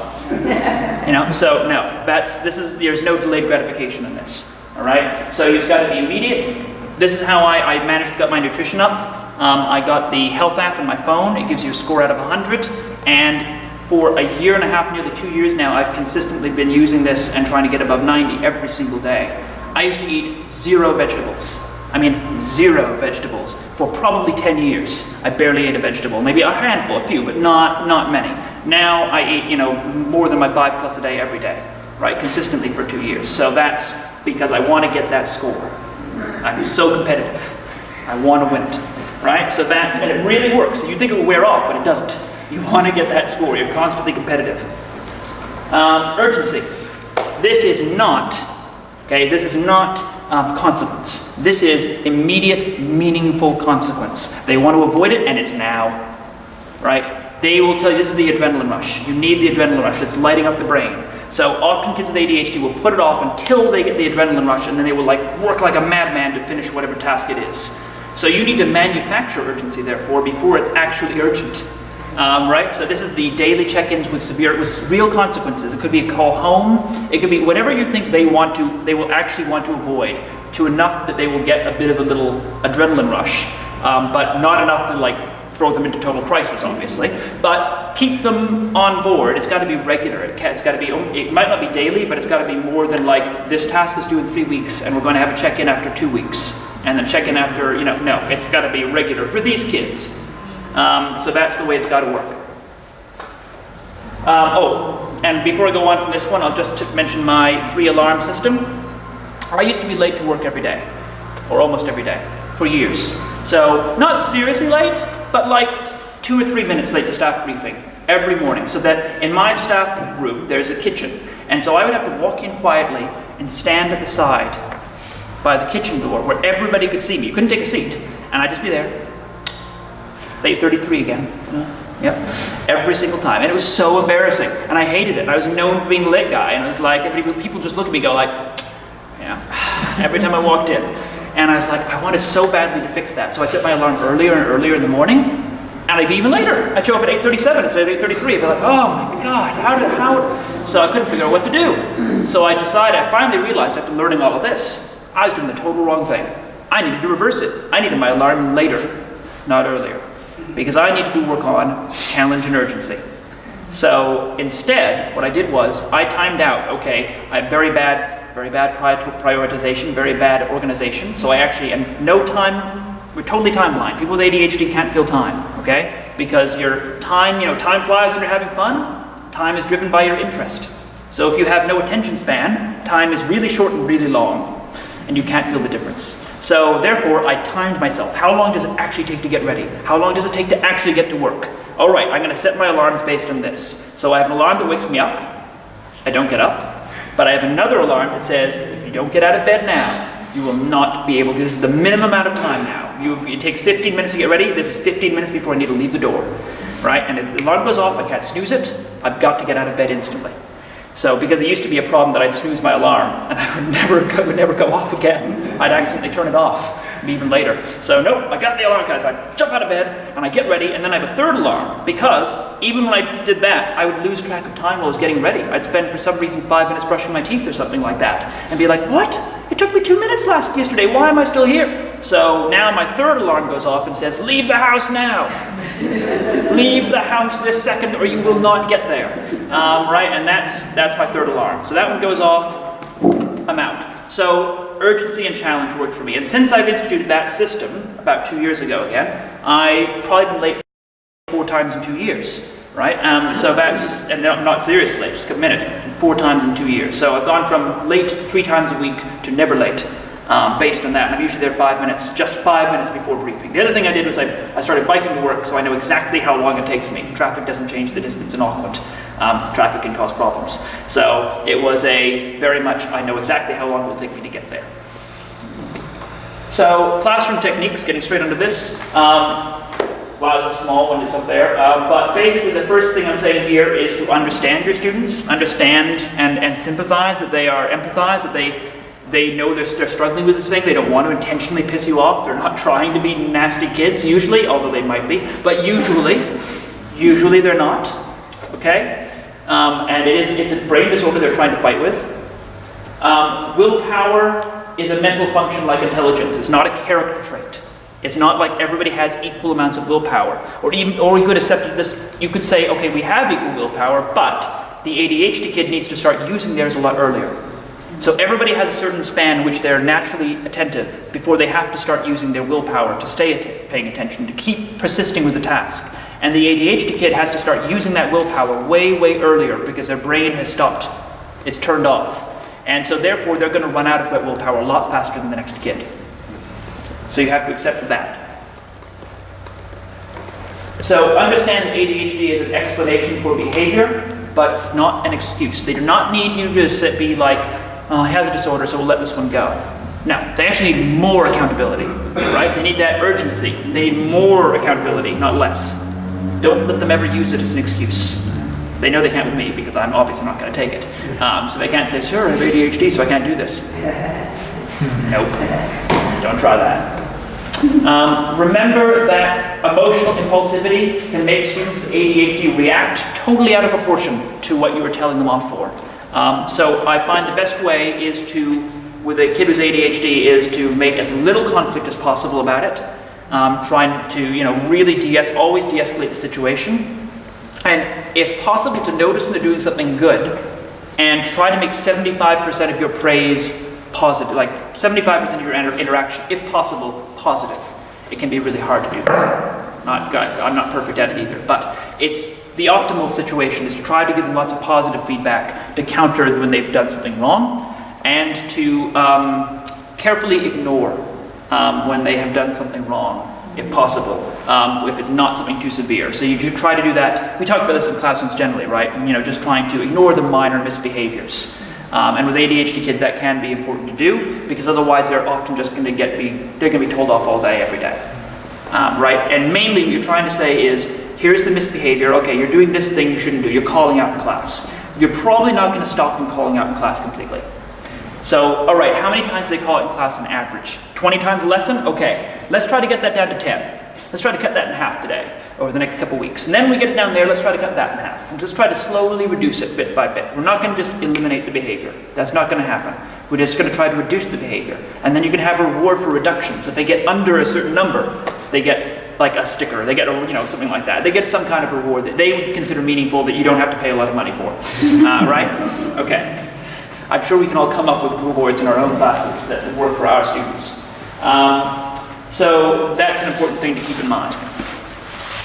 Speaker 1: So no, there's no delayed gratification in this. All right, so you've got to be immediate. This is how I managed to get my nutrition up. I got the health app on my phone. It gives you a score out of 100, and for a year and a half, nearly 2 years now, I've consistently been using this and trying to get above 90 every single day. I used to eat 0 vegetables. I mean 0 vegetables for probably 10 years. I barely ate a vegetable, maybe a handful, a few, but not many. Now I eat, more than my 5+ a day every day, right? Consistently for 2 years. So that's because I want to get that score. I'm so competitive. I want to win it, right? So and it really works. You think it will wear off, but it doesn't. You want to get that score. You're constantly competitive. Urgency. This is not consequence. This is immediate, meaningful consequence. They want to avoid it, and it's now, right? They will tell you this is the adrenaline rush. You need the adrenaline rush. It's lighting up the brain. So often kids with ADHD will put it off until they get the adrenaline rush, and then they will work like a madman to finish whatever task it is. So you need to manufacture urgency, therefore, before it's actually urgent. Right? So this is the daily check-ins with real consequences. It could be a call home. It could be whatever you think they will actually want to avoid, to enough that they will get a bit of a little adrenaline rush, but not enough to throw them into total crisis, obviously. But keep them on board. It's got to be regular. It's got to be. It might not be daily, but it's got to be more than this task is due in 3 weeks, and we're going to have a check-in after 2 weeks, and then check-in after. No, it's got to be regular for these kids. So that's the way it's got to work. And before I go on from this one, I'll just mention my 3-alarm system. I used to be late to work every day, or almost every day, for years. So not seriously late, but 2 or 3 minutes late to staff briefing every morning. So that in my staff room, there's a kitchen. And so I would have to walk in quietly and stand at the side by the kitchen door where everybody could see me. You couldn't take a seat. And I'd just be there. It's 8:33 again. Yep. Every single time. And it was so embarrassing. And I hated it. I was known for being the late guy. And it was people just look at me go every time I walked in. And I was like, I wanted so badly to fix that. So I set my alarm earlier and earlier in the morning. And I'd be even later. I'd show up at 8:37 instead of 8:33. I'd be like, oh my God, how? So I couldn't figure out what to do. So I finally realized after learning all of this, I was doing the total wrong thing. I needed to reverse it. I needed my alarm later, not earlier. Because I need to do work on challenge and urgency. So instead, what I did was I timed out. Okay, I have very bad prioritization, very bad organization. So we're totally time blind. People with ADHD can't feel time. Okay, because your time flies when you're having fun. Time is driven by your interest. So if you have no attention span, time is really short and really long, and you can't feel the difference. So therefore, I timed myself. How long does it actually take to get ready? How long does it take to actually get to work? All right, I'm going to set my alarms based on this. So I have an alarm that wakes me up. I don't get up. But I have another alarm that says, if you don't get out of bed now, you will not be able to. This is the minimum amount of time now. It takes 15 minutes to get ready. This is 15 minutes before I need to leave the door. Right? And if the alarm goes off, I can't snooze it. I've got to get out of bed instantly. So because it used to be a problem that I'd snooze my alarm and I would never go off again. I'd accidentally turn it off even later. So nope, I got the alarm, guys. I jump out of bed and I get ready, and then I have a third alarm because even when I did that, I would lose track of time while I was getting ready. I'd spend for some reason 5 minutes brushing my teeth or something like that and be like, what? It took me 2 minutes yesterday. Why am I still here? So now my third alarm goes off and says, leave the house now. Leave the house this second or you will not get there. Right, and that's my third alarm. So that one goes off, I'm out. So urgency and challenge worked for me. And since I've instituted that system, about 2 years ago again, I've probably been late 4 times in 2 years. Right, so that's, and not seriously, just a minute, 4 times in 2 years. So I've gone from late 3 times a week to never late. Based on that, and I'm usually there 5 minutes, just 5 minutes before briefing. The other thing I did was I started biking to work, so I know exactly how long it takes me. Traffic doesn't change the distance in Auckland. Traffic can cause problems. So it was very much, I know exactly how long it will take me to get there. So classroom techniques, getting straight into this. Wow, this is small when it's up there. But basically the first thing I'm saying here is to understand your students, understand and sympathize, that they are empathize, that they know they're struggling with this thing. They don't want to intentionally piss you off. They're not trying to be nasty kids, usually, although they might be. But usually they're not, okay? And it's a brain disorder they're trying to fight with. Willpower is a mental function like intelligence. It's not a character trait. It's not like everybody has equal amounts of willpower. Or you could accept this, you could say, okay, we have equal willpower, but the ADHD kid needs to start using theirs a lot earlier. So everybody has a certain span in which they're naturally attentive before they have to start using their willpower to stay paying attention, to keep persisting with the task. And the ADHD kid has to start using that willpower way, way earlier because their brain has stopped. It's turned off. And so therefore they're going to run out of that willpower a lot faster than the next kid. So you have to accept that. So understand that ADHD is an explanation for behavior, but it's not an excuse. They do not need you to be like, oh, he has a disorder, so we'll let this one go. No, they actually need more accountability, right? They need that urgency. They need more accountability, not less. Don't let them ever use it as an excuse. They know they can't with me because I'm obviously not going to take it. So they can't say, sure, I have ADHD, so I can't do this. Nope. Don't try that. Remember that emotional impulsivity can make students with ADHD react totally out of proportion to what you were telling them off for. So I find the best way is to, with a kid who's ADHD, is to make as little conflict as possible about it. Trying to, really always de-escalate the situation. And if possible, to notice when they're doing something good and try to make 75% of your praise positive, like 75% of your interaction, if possible, positive. It can be really hard to do this. I'm not perfect at it either, but it's the optimal situation is to try to give them lots of positive feedback to counter when they've done something wrong and to carefully ignore when they have done something wrong, if possible, if it's not something too severe. So you try to do that. We talk about this in classrooms generally, right? Just trying to ignore the minor misbehaviors. And with ADHD kids, that can be important to do because otherwise they're often just going to they're going to be told off all day, every day, right? And mainly what you're trying to say is, here's the misbehavior. Okay, you're doing this thing you shouldn't do. You're calling out in class. You're probably not going to stop them calling out in class completely. So, all right, how many times do they call it in class on average? 20 times a lesson? Okay, let's try to get that down to 10. Let's try to cut that in half today, over the next couple weeks. And then we get it down there, let's try to cut that in half. And just try to slowly reduce it bit by bit. We're not going to just eliminate the behavior. That's not going to happen. We're just going to try to reduce the behavior. And then you can have a reward for reduction. So if they get under a certain number, they get like a sticker, they get something like that. They get some kind of reward that they would consider meaningful that you don't have to pay a lot of money for. Right? Okay. I'm sure we can all come up with rewards in our own classes that work for our students. So that's an important thing to keep in mind.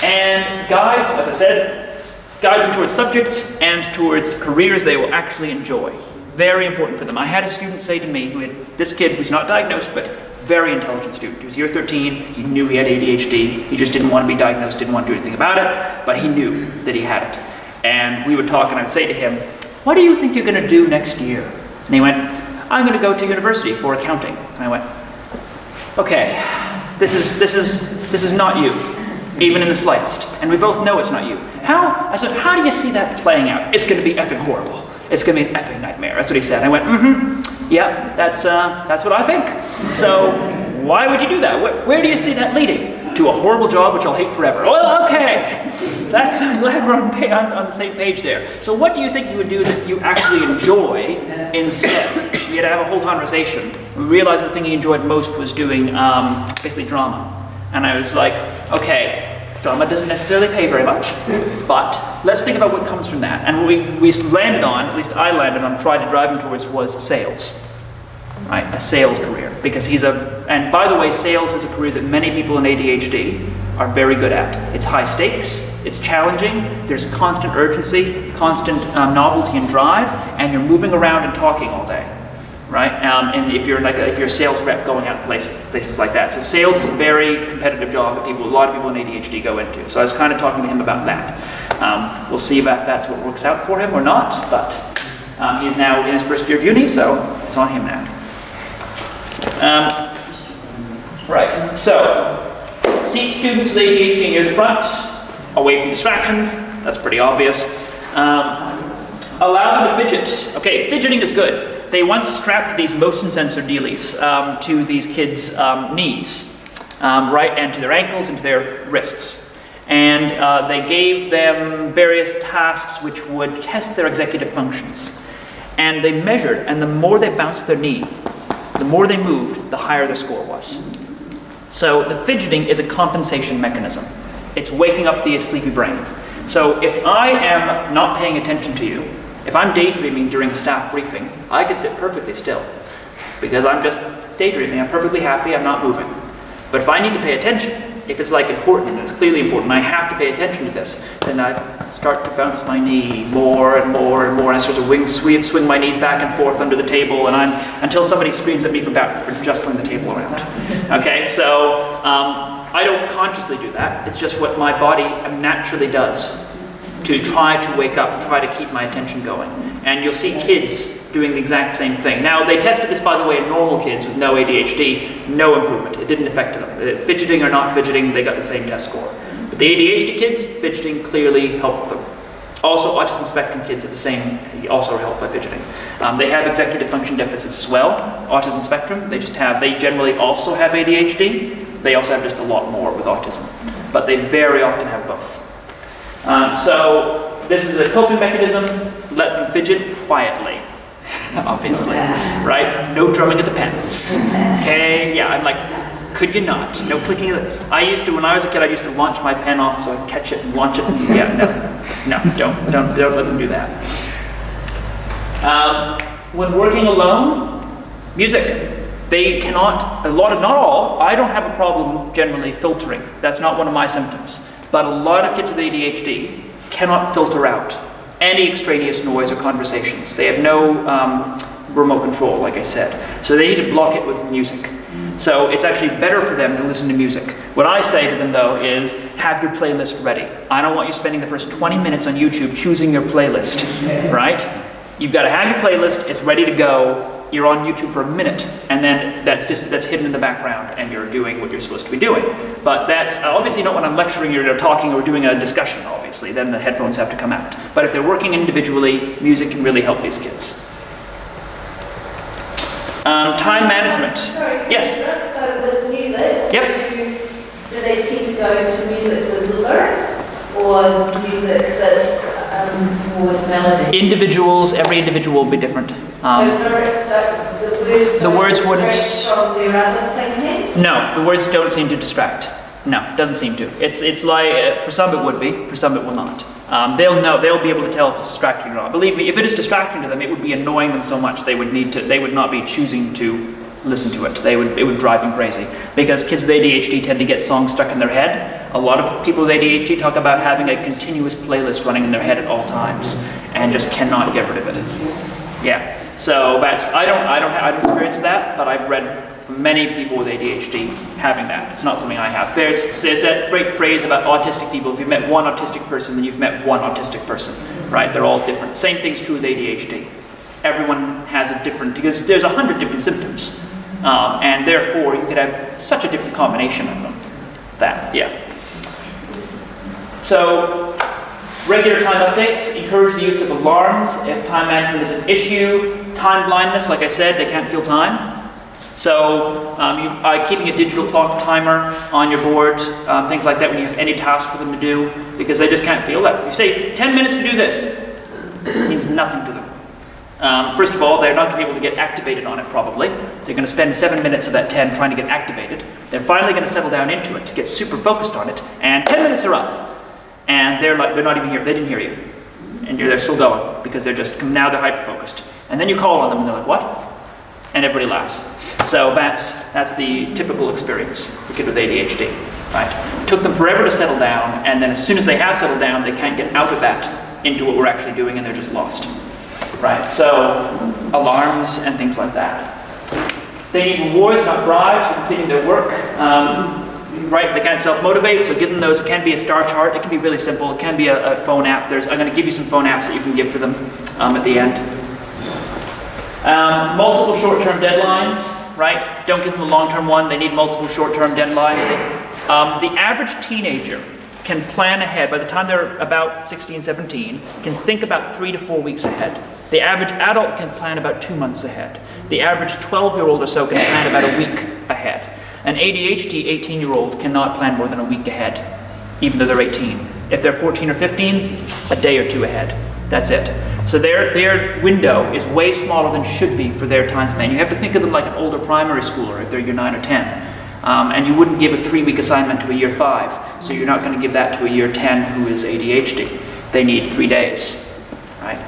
Speaker 1: And guides, as I said, guide them towards subjects and towards careers they will actually enjoy. Very important for them. I had a student say to me, this kid who's not diagnosed, but very intelligent student. He was year 13, he knew he had ADHD, he just didn't want to be diagnosed, didn't want to do anything about it, but he knew that he had it. And we would talk and I'd say to him, what do you think you're going to do next year? And he went, I'm going to go to university for accounting. And I went, okay, this is not you, even in the slightest. And we both know it's not you. How? I said, how do you see that playing out? It's going to be epic horrible. It's going to be an epic nightmare. That's what he said. I went, yeah, that's what I think. So why would you do that? Where do you see that leading? To a horrible job which I'll hate forever. Well, okay. I'm glad we're on the same page there. So what do you think you would do that you actually enjoy instead? We had to have a whole conversation. We realized the thing he enjoyed most was doing basically drama. And I was like, okay, drama doesn't necessarily pay very much, but let's think about what comes from that. And what we landed on, at least I landed on, tried to drive him towards was sales. Right, a sales career, because and by the way, sales is a career that many people in ADHD are very good at. It's high stakes, it's challenging, there's constant urgency, constant novelty and drive, and you're moving around and talking all day, right? And if you're a sales rep going out places like that. So sales is a very competitive job that a lot of people in ADHD go into. So I was kind of talking to him about that. We'll see if that's what works out for him or not, but he's now in his first year of uni, so it's on him now. Right, so seat students with ADHD near the front. Away from distractions, that's pretty obvious. Allow them to fidget. Okay, fidgeting is good. They once strapped these motion sensor dealies to these kids' knees, right, and to their ankles and to their wrists. And they gave them various tasks which would test their executive functions. And they measured, and the more they bounced their knee, the more they moved, the higher their score was. So the fidgeting is a compensation mechanism. It's waking up the sleepy brain. So if I am not paying attention to you, if I'm daydreaming during a staff briefing, I can sit perfectly still because I'm just daydreaming. I'm perfectly happy, I'm not moving. But if I need to pay attention, if it's like important, it's clearly important, I have to pay attention to this, then I start to bounce my knee more and more and more, and I start to swing my knees back and forth under the table, and until somebody screams at me for jostling the table around. Okay, so I don't consciously do that. It's just what my body naturally does to try to wake up, try to keep my attention going. And you'll see kids doing the exact same thing. Now, they tested this, by the way, in normal kids with no ADHD, no improvement. It didn't affect them. Fidgeting or not fidgeting, they got the same test score. But the ADHD kids, fidgeting clearly helped them. Also, autism spectrum kids are the same, also helped by fidgeting. They have executive function deficits as well, autism spectrum. They generally also have ADHD. They also have just a lot more with autism. But they very often have both. So this is a coping mechanism. Let them fidget quietly, obviously, right? No drumming of the pens. Okay, yeah, I'm like, could you not? No clicking of the... when I was a kid, I used to launch my pen off so I'd catch it and launch it. Yeah, don't let them do that. When working alone, music. They cannot, not all, I don't have a problem generally filtering. That's not one of my symptoms. But a lot of kids with ADHD cannot filter out any extraneous noise or conversations. They have no remote control, like I said. So they need to block it with music. So it's actually better for them to listen to music. What I say to them, though, is have your playlist ready. I don't want you spending the first 20 minutes on YouTube choosing your playlist, right? You've got to have your playlist, it's ready to go. You're on YouTube for a minute, and then that's hidden in the background, and you're doing what you're supposed to be doing. But that's obviously not when I'm lecturing you or talking or doing a discussion, obviously. Then the headphones have to come out. But if they're working individually, music can really help these kids. Time management.
Speaker 3: Sorry,
Speaker 1: yes?
Speaker 3: So with music, do they tend to go to music with lyrics or music that's more with melody?
Speaker 1: Every individual will be different.
Speaker 3: So lyrics
Speaker 1: the words wouldn't
Speaker 3: distract from their other thinking?
Speaker 1: No, the words don't seem to distract. No, it doesn't seem to. It's like, for some it would be, for some it will not. They'll know, they'll be able to tell if it's distracting or not. Believe me, if it is distracting to them, it would be annoying them so much they would not be choosing to listen to it. It would drive them crazy. Because kids with ADHD tend to get songs stuck in their head. A lot of people with ADHD talk about having a continuous playlist running in their head at all times and just cannot get rid of it. Yeah. So I don't experience that, but I've read from many people with ADHD having that. It's not something I have. There's that great phrase about autistic people. If you've met one autistic person, then you've met one autistic person, right? They're all different. Same thing's true with ADHD. Everyone has a different, because there's 100 different symptoms, and therefore you could have such a different combination of them. So, regular time updates, encourage the use of alarms if time management is an issue. Time blindness, like I said, they can't feel time. So keeping a digital clock timer on your board, things like that when you have any task for them to do, because they just can't feel that. If you say 10 minutes to do this, it means nothing to them. First of all, they're not going to be able to get activated on it probably. They're going to spend 7 minutes of that 10 trying to get activated. They're finally going to settle down into it, get super focused on it, and 10 minutes are up. And they're not even here, they didn't hear you. And they're still going, because now they're hyper-focused. And then you call on them and they're like, what? And everybody laughs. So that's the typical experience for kids with ADHD, right? It took them forever to settle down, and then as soon as they have settled down, they can't get out of that into what we're actually doing, and they're just lost, right? So alarms and things like that. They need rewards, not bribes, for completing their work. Right, they can't self-motivate, so give them those. It can be a star chart, it can be really simple, it can be a phone app. I'm going to give you some phone apps that you can give for them at the end. Multiple short-term deadlines, right? Don't give them a long-term one, they need multiple short-term deadlines. The average teenager can plan ahead. By the time they're about 16, 17, can think about 3 to 4 weeks ahead. The average adult can plan about 2 months ahead. The average 12-year-old or so can plan about a week ahead. An ADHD 18-year-old cannot plan more than a week ahead, even though they're 18. If they're 14 or 15, a day or two ahead. That's it. So their window is way smaller than should be for their time span. You have to think of them like an older primary schooler if they're year 9 or 10. And you wouldn't give a 3-week assignment to a year 5, so you're not going to give that to a year 10 who is ADHD. They need 3 days, right?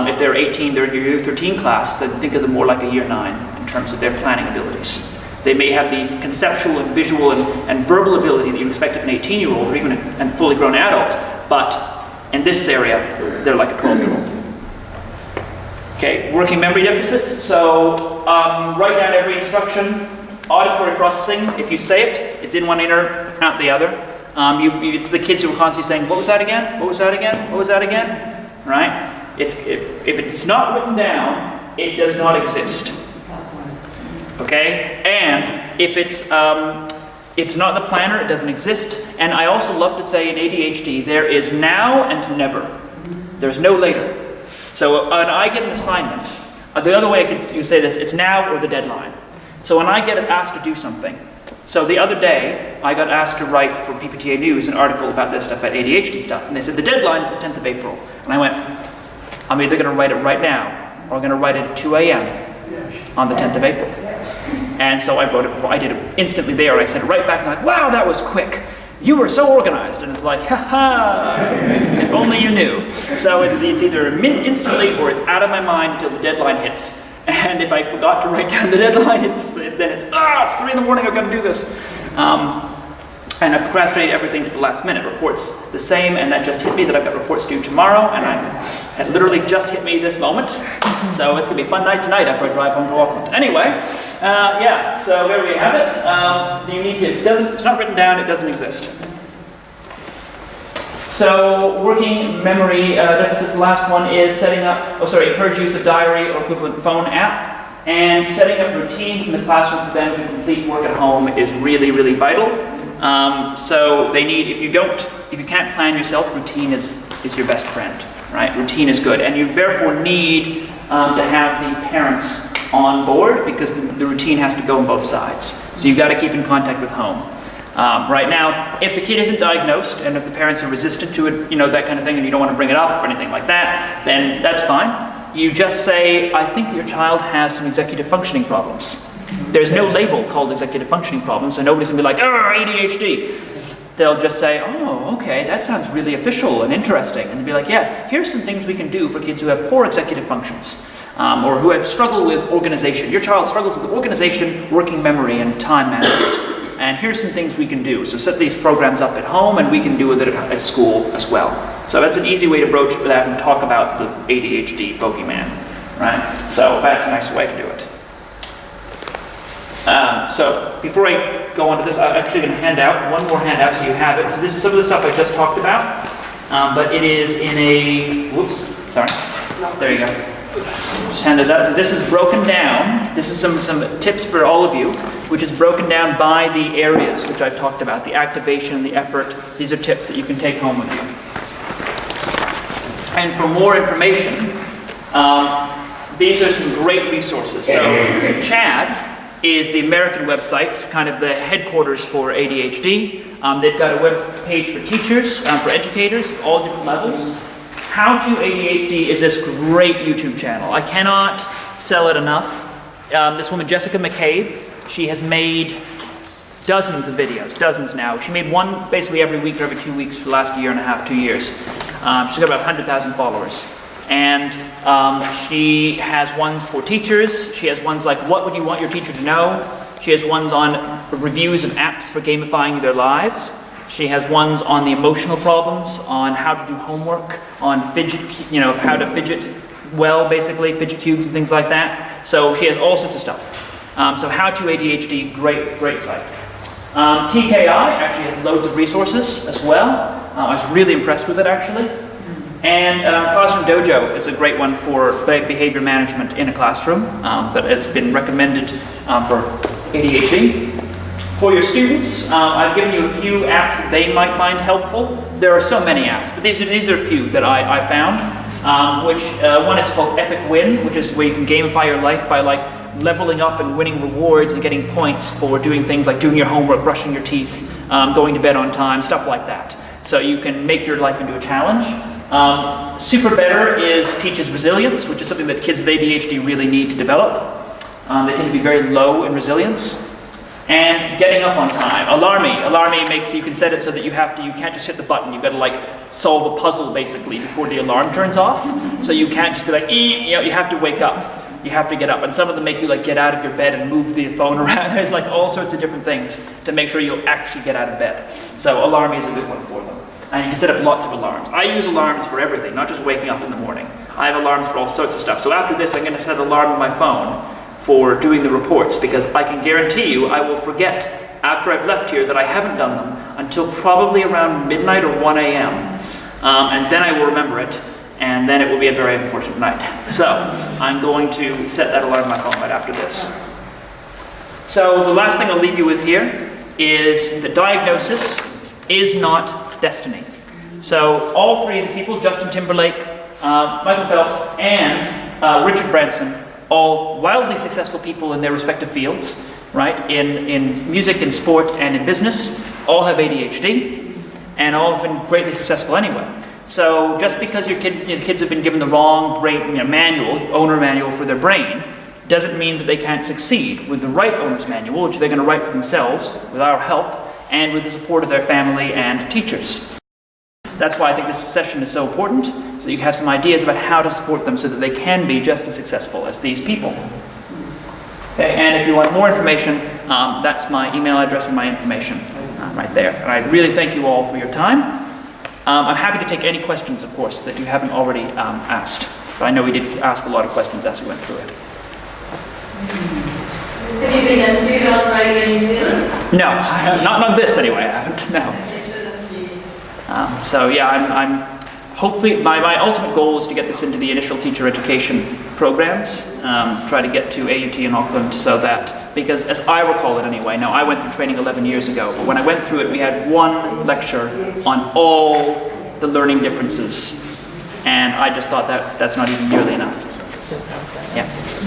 Speaker 1: If they're 18, they're in your year 13 class, then think of them more like a year 9 in terms of their planning abilities. They may have the conceptual and visual and verbal ability that you expect of an 18-year-old or even a fully grown adult, but in this area, they're like a 12-year-old. Okay, working memory deficits. So write down every instruction. Auditory processing, if you say it, it's in one ear, out the other. It's the kids who are constantly saying, what was that again? What was that again? What was that again? Right? If it's not written down, it does not exist. Okay? And if it's not in the planner, it doesn't exist. And I also love to say in ADHD, there is now and never. There's no later. So when I get an assignment, the other way you say this, it's now or the deadline. So when I get asked to do something, so the other day, I got asked to write for PPTA News an article about this stuff, about ADHD stuff, and they said the deadline is the 10th of April. And I went, I'm either going to write it right now, or I'm going to write it at 2 a.m. on the 10th of April. And so I wrote it, I did it instantly there, I sent it right back, and I'm like, wow, that was quick. You were so organized. And it's like, ha-ha, if only you knew. So it's either instantly, or it's out of my mind until the deadline hits. And if I forgot to write down the deadline, it's 3 in the morning, I've got to do this. And I procrastinated everything to the last minute. Reports the same, and that just hit me that I've got reports due tomorrow, and it literally just hit me this moment. So it's going to be a fun night tonight after I drive home to Auckland. Anyway, so there we have it. It's not written down, it doesn't exist. So working memory deficits, the last one is encourage use of diary or equivalent phone app, and setting up routines in the classroom for them to complete work at home is really, really vital. So they need, if you can't plan yourself, routine is your best friend, right? Routine is good, and you therefore need to have the parents on board because the routine has to go on both sides. So you've got to keep in contact with home. Right now, if the kid isn't diagnosed and if the parents are resistant to it, that kind of thing, and you don't want to bring it up or anything like that, then that's fine. You just say, I think your child has some executive functioning problems. There's no label called executive functioning problems, so nobody's going to be like, ADHD. They'll just say, oh, okay, that sounds really official and interesting. And they'll be like, yes, here's some things we can do for kids who have poor executive functions, or who have struggled with organization. Your child struggles with organization, working memory, and time management. And here's some things we can do. So set these programs up at home, and we can do with it at school as well. So that's an easy way to broach it without having to talk about the ADHD bogeyman, right? So that's a nice way to do it. So before I go on to this, I'm actually going to hand out one more handout so you have it. So this is some of the stuff I just talked about, but it is in a, there you go. Just hand those out. So this is broken down. This is some tips for all of you, which is broken down by the areas which I've talked about, the activation, the effort. These are tips that you can take home with you. And for more information, these are some great resources. So CHAD is the American website, kind of the headquarters for ADHD. They've got a web page for teachers, for educators, all different levels. How to ADHD is this great YouTube channel. I cannot sell it enough. This woman, Jessica McCabe, she has made dozens of videos, dozens now. She made one basically every week or every 2 weeks for the last year and a half, 2 years. She's got about 100,000 followers. And she has ones for teachers. She has ones like, what would you want your teacher to know? She has ones on reviews of apps for gamifying their lives. She has ones on the emotional problems, on how to do homework, on fidget, how to fidget well, basically, fidget cubes and things like that. So she has all sorts of stuff. So How to ADHD, great site. TKI actually has loads of resources as well. I was really impressed with it, actually. And Classroom Dojo is a great one for behavior management in a classroom that has been recommended for ADHD. For your students, I've given you a few apps that they might find helpful. There are so many apps, but these are a few that I found. One is called Epic Win, which is where you can gamify your life by like leveling up and winning rewards and getting points for doing things like doing your homework, brushing your teeth, going to bed on time, stuff like that. So you can make your life into a challenge. Super Better teaches resilience, which is something that kids with ADHD really need to develop. They tend to be very low in resilience. And Getting Up on Time. Alarmy makes you can set it so that you can't just hit the button. You've got to like solve a puzzle basically before the alarm turns off. So you can't just be like, you have to wake up. You have to get up. And some of them make you like get out of your bed and move the phone around. There's like all sorts of different things to make sure you'll actually get out of bed. So Alarmy is a good one for them. And you can set up lots of alarms. I use alarms for everything, not just waking up in the morning. I have alarms for all sorts of stuff. So after this, I'm going to set an alarm on my phone for doing the reports, because I can guarantee you I will forget after I've left here that I haven't done them until probably around midnight or 1 a.m. And then I will remember it, and then it will be a very unfortunate night. So I'm going to set that alarm on my phone right after this. So the last thing I'll leave you with here is that diagnosis is not destiny. So all three of these people, Justin Timberlake, Michael Phelps, and Richard Branson, all wildly successful people in their respective fields, right? In music, in sport, and in business, all have ADHD, and all have been greatly successful anyway. So just because your kids have been given the wrong brain owner manual for their brain, doesn't mean that they can't succeed with the right owner's manual, which they're going to write for themselves with our help and with the support of their family and teachers. That's why I think this session is so important, so that you have some ideas about how to support them so that they can be just as successful as these people. Okay, and if you want more information, that's my email address and my information right there. And I really thank you all for your time. I'm happy to take any questions, of course, that you haven't already asked. But I know we did ask a lot of questions as we went through it.
Speaker 3: Have you been interviewed on radio in New Zealand?
Speaker 1: No, not this anyway, I haven't, no. So yeah, I'm hopefully, my ultimate goal is to get this into the initial teacher education programs, try to get to AUT in Auckland so that, because as I recall it anyway, now I went through training 11 years ago, but when I went through it, we had one lecture on all the learning differences, and I just thought that's not even nearly enough. Yeah.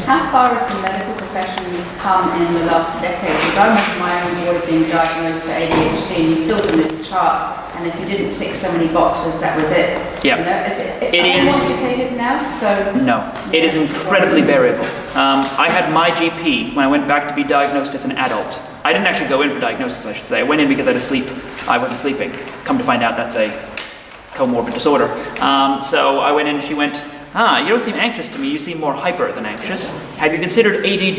Speaker 2: How far has the medical profession come in the last decade? Because I remember my own daughter being diagnosed for ADHD, and you filled in this chart, and if you didn't tick so many boxes, that was it.
Speaker 1: Yeah.
Speaker 2: You know, are you more educated now? So
Speaker 1: no, it is incredibly variable. I had my GP when I went back to be diagnosed as an adult. I didn't actually go in for diagnosis, I should say. I went in because I wasn't sleeping. Come to find out that's a comorbid disorder. So I went in and she went, you don't seem anxious to me, you seem more hyper than anxious. Have you considered ADD?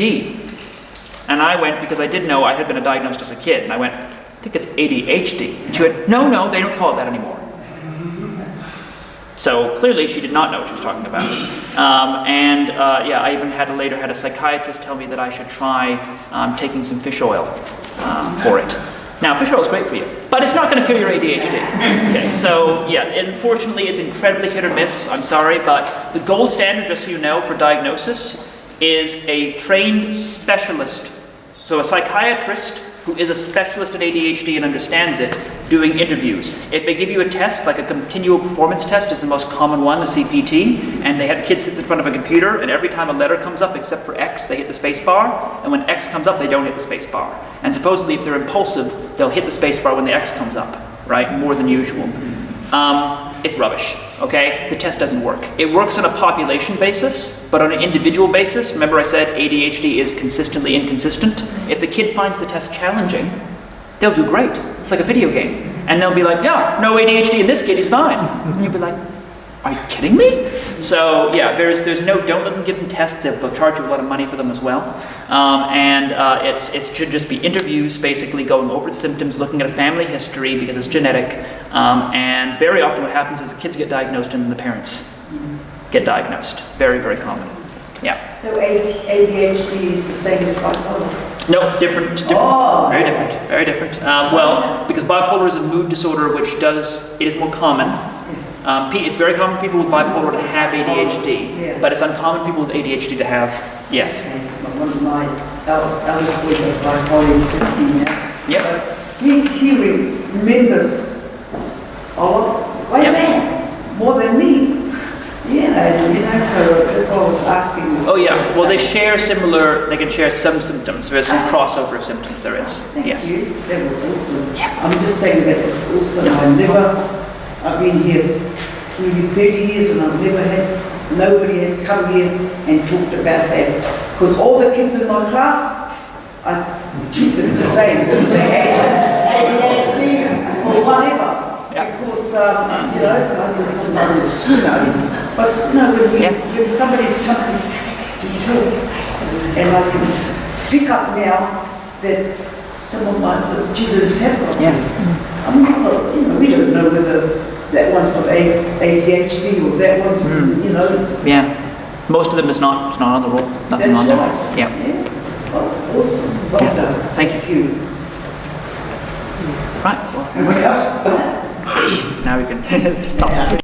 Speaker 1: And I went, because I did know I had been diagnosed as a kid, and I went, I think it's ADHD. And she went, no, they don't call it that anymore. So clearly she did not know what she was talking about. I even later had a psychiatrist tell me that I should try taking some fish oil for it. Now, fish oil is great for you, but it's not going to cure your ADHD. Okay, so yeah, unfortunately, it's incredibly hit or miss. I'm sorry, but the gold standard, just so you know, for diagnosis is a trained specialist. So a psychiatrist who is a specialist in ADHD and understands it, doing interviews. If they give you a test, like a continual performance test is the most common one, the CPT, and they have kids sit in front of a computer, and every time a letter comes up except for X, they hit the space bar, and when X comes up, they don't hit the space bar. And supposedly, if they're impulsive, they'll hit the space bar when the X comes up, right? More than usual. It's rubbish, okay? The test doesn't work. It works on a population basis, but on an individual basis, remember I said ADHD is consistently inconsistent? If the kid finds the test challenging, they'll do great. It's like a video game. And they'll be like, yeah, no ADHD in this kid, he's fine. And you'll be like, are you kidding me? So yeah, don't let them give them tests. They'll charge you a lot of money for them as well. It should just be interviews, basically going over the symptoms, looking at a family history because it's genetic. And very often what happens is the kids get diagnosed and then the parents get diagnosed. Very, very common. Yeah.
Speaker 5: So ADHD is the same as bipolar?
Speaker 1: No, different.
Speaker 5: Oh.
Speaker 1: Very different. Because bipolar is a mood disorder it is more common. It's very common for people with bipolar to have ADHD, but it's uncommon for people with ADHD to have, yes.
Speaker 5: One of my eldest with bipolar is 15 now.
Speaker 1: Yep.
Speaker 5: He remembers a lot, way
Speaker 1: Yep.
Speaker 5: back, more than me. Yeah, and, you know, so that's what I was asking.
Speaker 1: Oh yeah, well they share similar, they can share some symptoms, there is some crossover of symptoms, there is,
Speaker 5: Thank
Speaker 1: yes.
Speaker 5: you. That was awesome. I'm just saying that was awesome. I've been here nearly 30 years and I've never had, nobody has come here and talked about that. Because all the kids in my class, I treat them the same, whether they ADHD or whatever.
Speaker 1: Yeah.
Speaker 5: Because, you know, sometimes, you know, but you know, when somebody's coming to talk, and I can pick up now that some of the students have got.
Speaker 1: Yeah.
Speaker 5: I mean, well, you know, we don't know whether that one's got ADHD or that one's, you know.
Speaker 1: Yeah, most of them it's not on the roll, nothing
Speaker 5: That's
Speaker 1: on there.
Speaker 5: right.
Speaker 1: Yeah,
Speaker 5: Well, it's awesome. Well
Speaker 1: Yeah.
Speaker 5: done.
Speaker 1: Thank
Speaker 5: you.
Speaker 1: right,
Speaker 4: Anybody else?
Speaker 1: now we can stop.